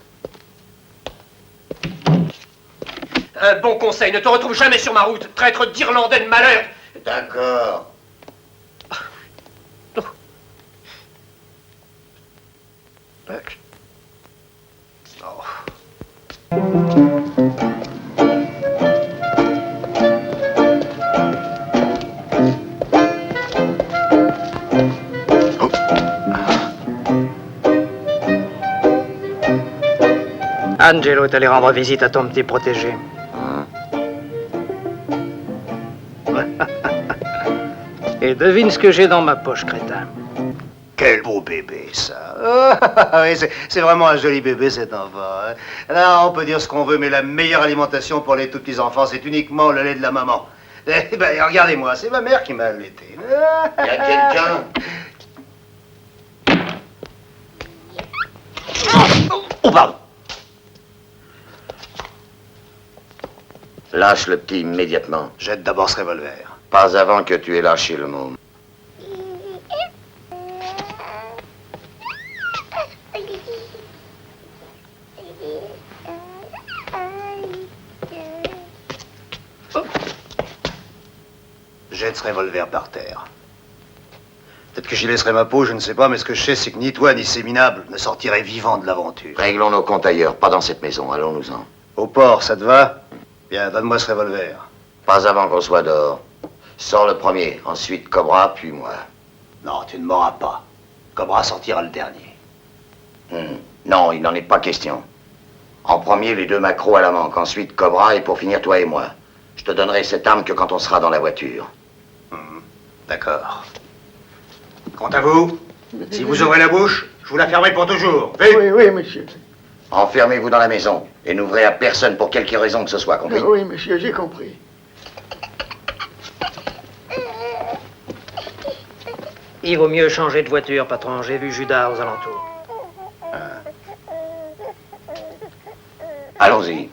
Un bon conseil, ne te retrouve jamais sur ma route, traître d'Irlandais de malheur. D'accord. Angelo est allé rendre visite à ton petit protégé. Et devine ce que j'ai dans ma poche, crétin. Quel beau bébé, ça. Oui, c'est vraiment un joli bébé, cet enfant. Hein. Là, on peut dire ce qu'on veut, mais la meilleure alimentation pour les tout petits enfants, c'est uniquement le lait de la maman. Eh ben, regardez-moi, c'est ma mère qui m'a allaité. Il y a quelqu'un? Oh, pardon. Lâche le petit immédiatement. Jette d'abord ce revolver. Pas avant que tu aies lâché le môme. Jette ce revolver par terre. Peut-être que j'y laisserai ma peau, je ne sais pas, mais ce que je sais, c'est que ni toi ni ces minables ne sortiraient vivants de l'aventure. Réglons nos comptes ailleurs, pas dans cette maison, allons-nous-en. Au port, ça te va? Bien, donne-moi ce revolver. Pas avant qu'on soit dehors. Sors le premier, ensuite Cobra, puis moi. Non, tu ne m'auras pas. Cobra sortira le dernier. Non, il n'en est pas question. En premier, les deux macros à la manque, ensuite Cobra, et pour finir, toi et moi. Je te donnerai cette arme que quand on sera dans la voiture. D'accord. Quant à vous, si vous ouvrez la bouche, je vous la fermerai pour toujours. Vite. Oui, oui, monsieur. Enfermez-vous dans la maison et n'ouvrez à personne pour quelque raison que ce soit, compris? Oui, monsieur, j'ai compris. Il vaut mieux changer de voiture, patron. J'ai vu Judas aux alentours. Allons-y.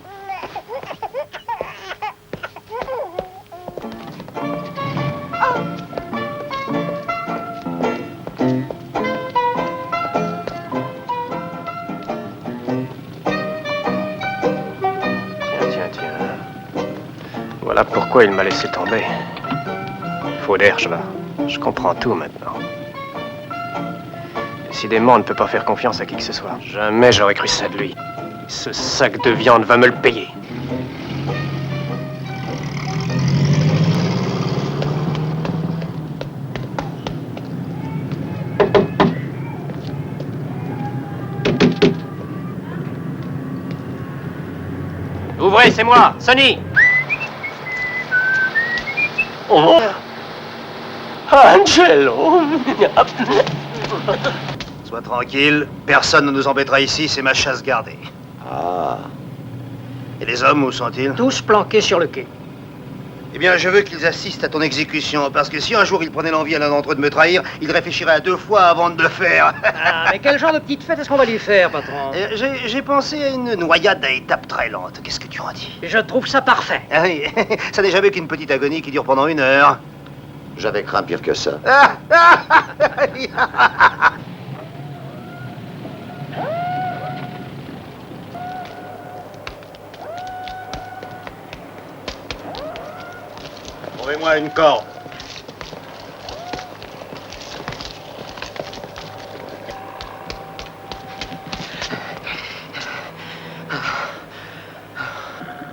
Voilà pourquoi il m'a laissé tomber. Fauderge, je comprends tout maintenant. Décidément, on ne peut pas faire confiance à qui que ce soit. Jamais j'aurais cru ça de lui. Ce sac de viande va me le payer. Ouvrez, c'est moi, Sonny. Oh. Angelo. Sois tranquille, personne ne nous embêtera ici, c'est ma chasse gardée. Ah. Et les hommes, où sont-ils? Tous planqués sur le quai. Eh bien, je veux qu'ils assistent à ton exécution, parce que si un jour ils prenaient l'envie à l'un d'entre eux de me trahir, ils réfléchiraient à 2 fois avant de le faire. Ah, mais quel genre de petite fête est-ce qu'on va lui faire, patron? J'ai pensé à une noyade à étapes très lentes. Qu'est-ce que tu en dis? Je trouve ça parfait. Ah oui, ça n'est jamais qu'une petite agonie qui dure pendant 1 heure. J'avais craint pire que ça. Trouvez-moi une corde.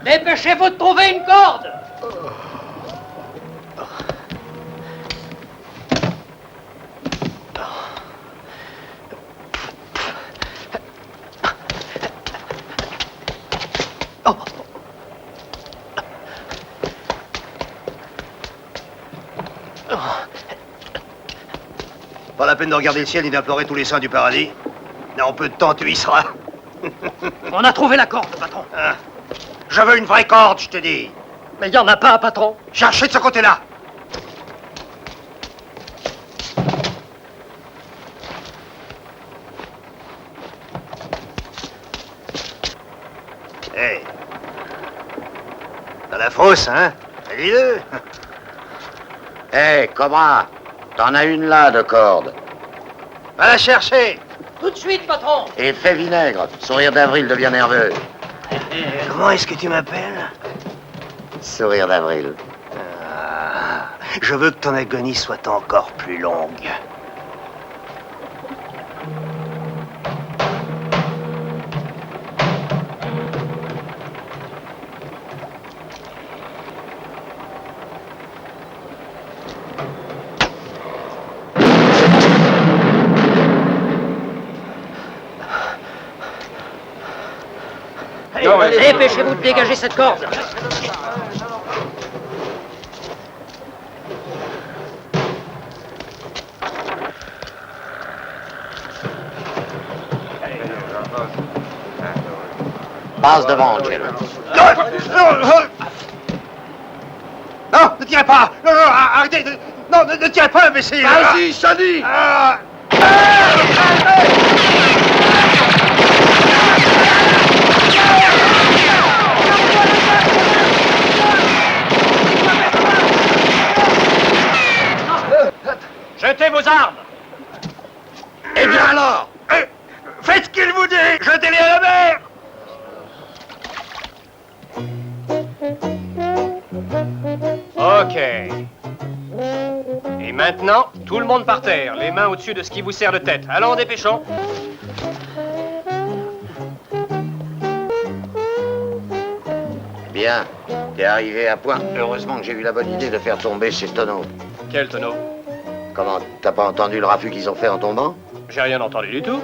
Dépêchez-vous de trouver une corde! Pas la peine de regarder le ciel ni d'implorer tous les saints du paradis. En peu de temps, tu y seras. On a trouvé la corde, patron. Ah. Je veux une vraie corde, je te dis. Mais il n'y en a pas, patron. Cherchez de ce côté-là. Hé. Hey. T'as la fausse, hein? Dis-le. Hé, hey, Cobra, t'en as une là de corde. Va la chercher. Tout de suite, patron. Et fais vinaigre. Sourire d'avril devient nerveux. Comment est-ce que tu m'appelles? Sourire d'avril. Ah, je veux que ton agonie soit encore plus longue. Dépêchez-vous de dégager cette corde. Passe devant, Angelo. Non, ne tirez pas. Non, non, arrêtez. Non, ne tirez pas, imbécile. Vas-y, Sonny. Jetez vos armes! Eh bien alors! Faites ce qu'il vous dit! Jetez-les à la mer! Ok. Et maintenant, tout le monde par terre, les mains au-dessus de ce qui vous sert de tête. Allons, dépêchons. Bien, t'es arrivé à point. Heureusement que j'ai eu la bonne idée de faire tomber ces tonneaux. Quel tonneau? Comment, t'as pas entendu le raffut qu'ils ont fait en tombant? J'ai rien entendu du tout.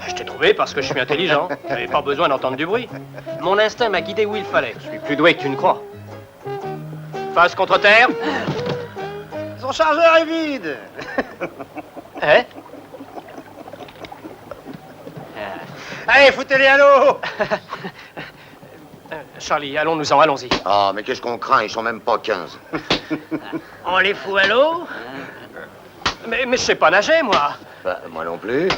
Je t'ai trouvé parce que je suis intelligent. J'avais pas besoin d'entendre du bruit. Mon instinct m'a guidé où il fallait. Je suis plus doué que tu ne crois. Face contre terre. Son chargeur est vide. Hein? Allez, foutez-les à l'eau. Charlie, allons-nous-en, allons-y. Ah, mais qu'est-ce qu'on craint? Ils sont même pas 15. On les fout à l'eau? Mais je sais pas nager, moi. Bah, moi non plus.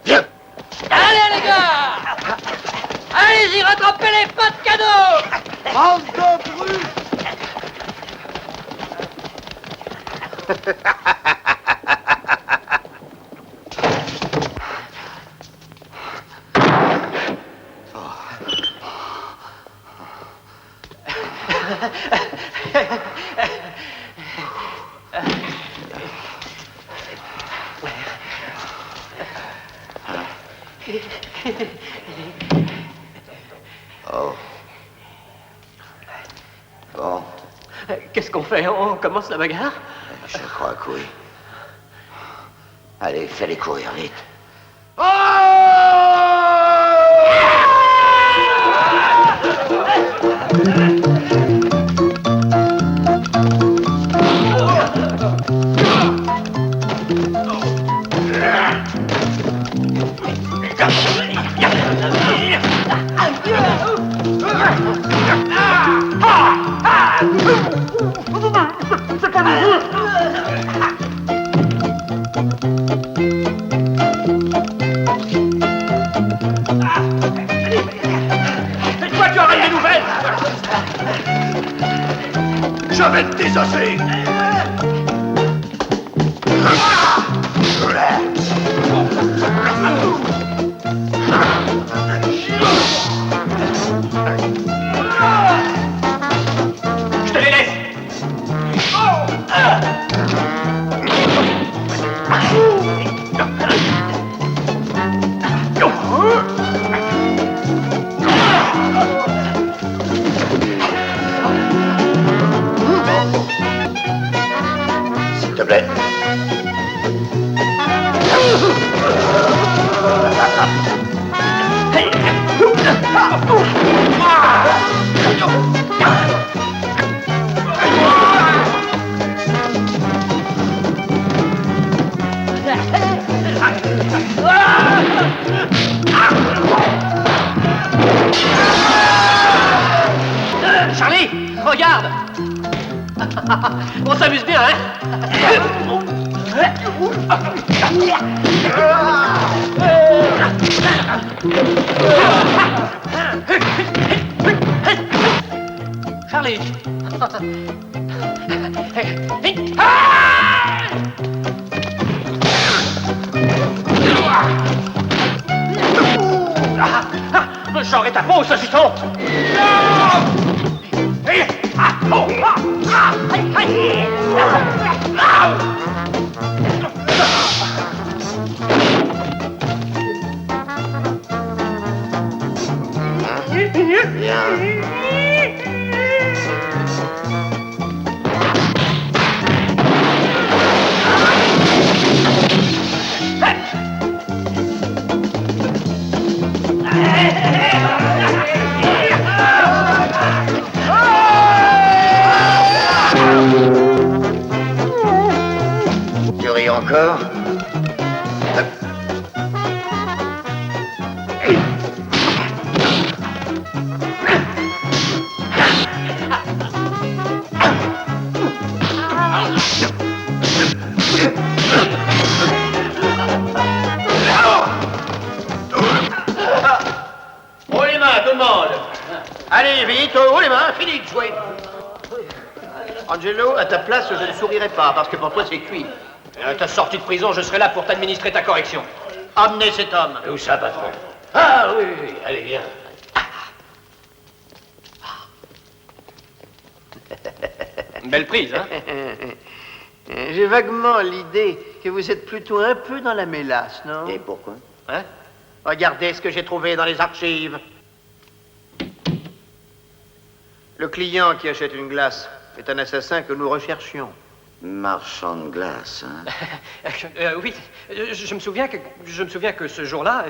Viens. Allez, les gars! Allez-y, rattrapez les pas de cadeau! Bande de brutes! Oh. Bon, Qu'est-ce qu'on fait? On commence la bagarre? je crois que oui. Allez, fais-les courir, vite. Toi, tu auras des nouvelles. Je vais te désosser. Je te les laisse. S'il te plaît. Charlie, regarde. On s'amuse bien, hein? Charlie. J'aurai ta peau, saucisson. Tu ris encore? Haut les mains, tout le monde. Allez, vite, haut les mains, fini de jouer. Angelo, à ta place, je ne sourirais pas, parce que pour toi, c'est cuit. À ta sortie de prison, je serai là pour t'administrer ta correction. Amenez cet homme. Où ça, patron? Ah oui, oui, oui. Allez, viens. Belle prise, hein? J'ai vaguement l'idée que vous êtes plutôt un peu dans la mélasse, non? Et pourquoi? Hein? Regardez ce que j'ai trouvé dans les archives. Le client qui achète une glace est un assassin que nous recherchions. Marchand de glace, hein? Oui, je me souviens que ce jour-là,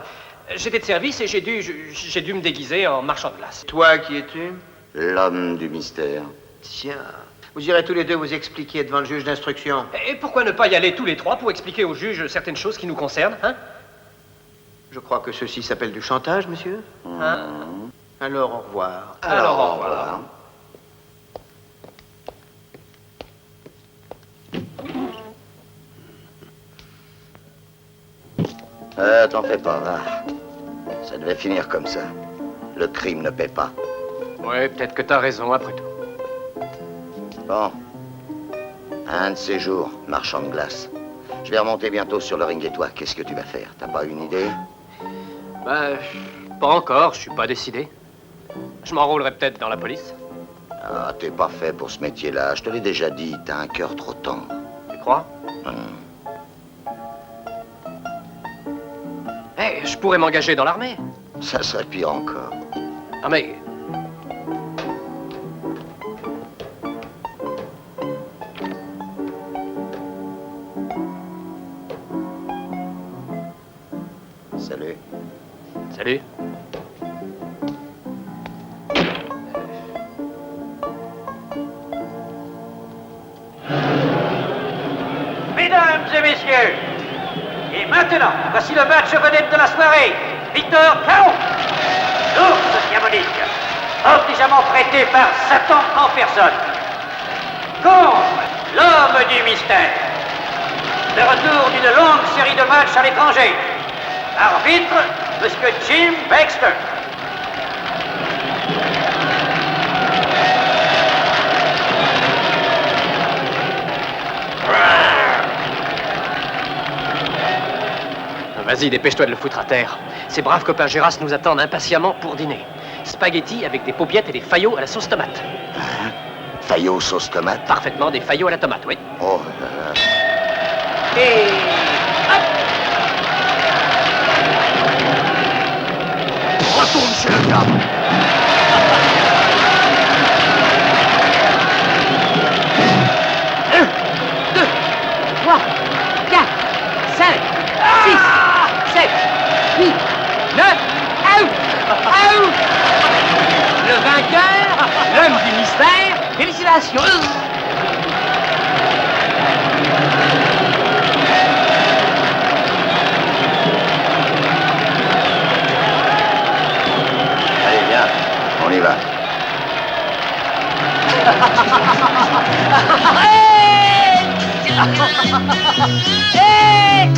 j'étais de service et j'ai dû me déguiser en marchand de glace. Toi, qui es-tu? L'homme du mystère. Tiens, vous irez tous les deux vous expliquer devant le juge d'instruction. Et pourquoi ne pas y aller tous les trois pour expliquer au juge certaines choses qui nous concernent, hein? Je crois que ceci s'appelle du chantage, monsieur. Hein? Alors, au revoir. Alors, au revoir. T'en fais pas, va. Ça devait finir comme ça. Le crime ne paie pas. Ouais, peut-être que t'as raison, après tout. Bon. Un de ces jours, marchand de glace. Je vais remonter bientôt sur le ring et toi, qu'est-ce que tu vas faire? T'as pas une idée? Bah, pas encore, je suis pas décidé. Je m'enrôlerai peut-être dans la police. Ah, t'es pas fait pour ce métier-là. Je te l'ai déjà dit, t'as un cœur trop tendre. Tu crois? Eh, je pourrais m'engager dans l'armée. Ça serait pire encore. Ah, mais... Salut. Salut. Mesdames et messieurs, et maintenant, voici le match vedette de la soirée. Victor Caron, l'ours diabolique, obligeamment prêté par Satan en personne, contre l'homme du mystère. Le retour d'une longue série de matchs à l'étranger. Arbitre, Monsieur Jim Baxter. Vas-y, dépêche-toi de le foutre à terre. Ces braves copains Géras nous attendent impatiemment pour dîner. Spaghettis avec des paupiettes et des faillots à la sauce tomate. Faillots sauce tomate? Parfaitement, des faillots à la tomate, oui. Oh, Et... Retourne chez le diable. Un, deux, trois, 4, 5, 6, 7, 8, 9, out! Out! Le vainqueur, l'homme du mystère, félicitations! Allez, viens, on y va. Hey! Hey!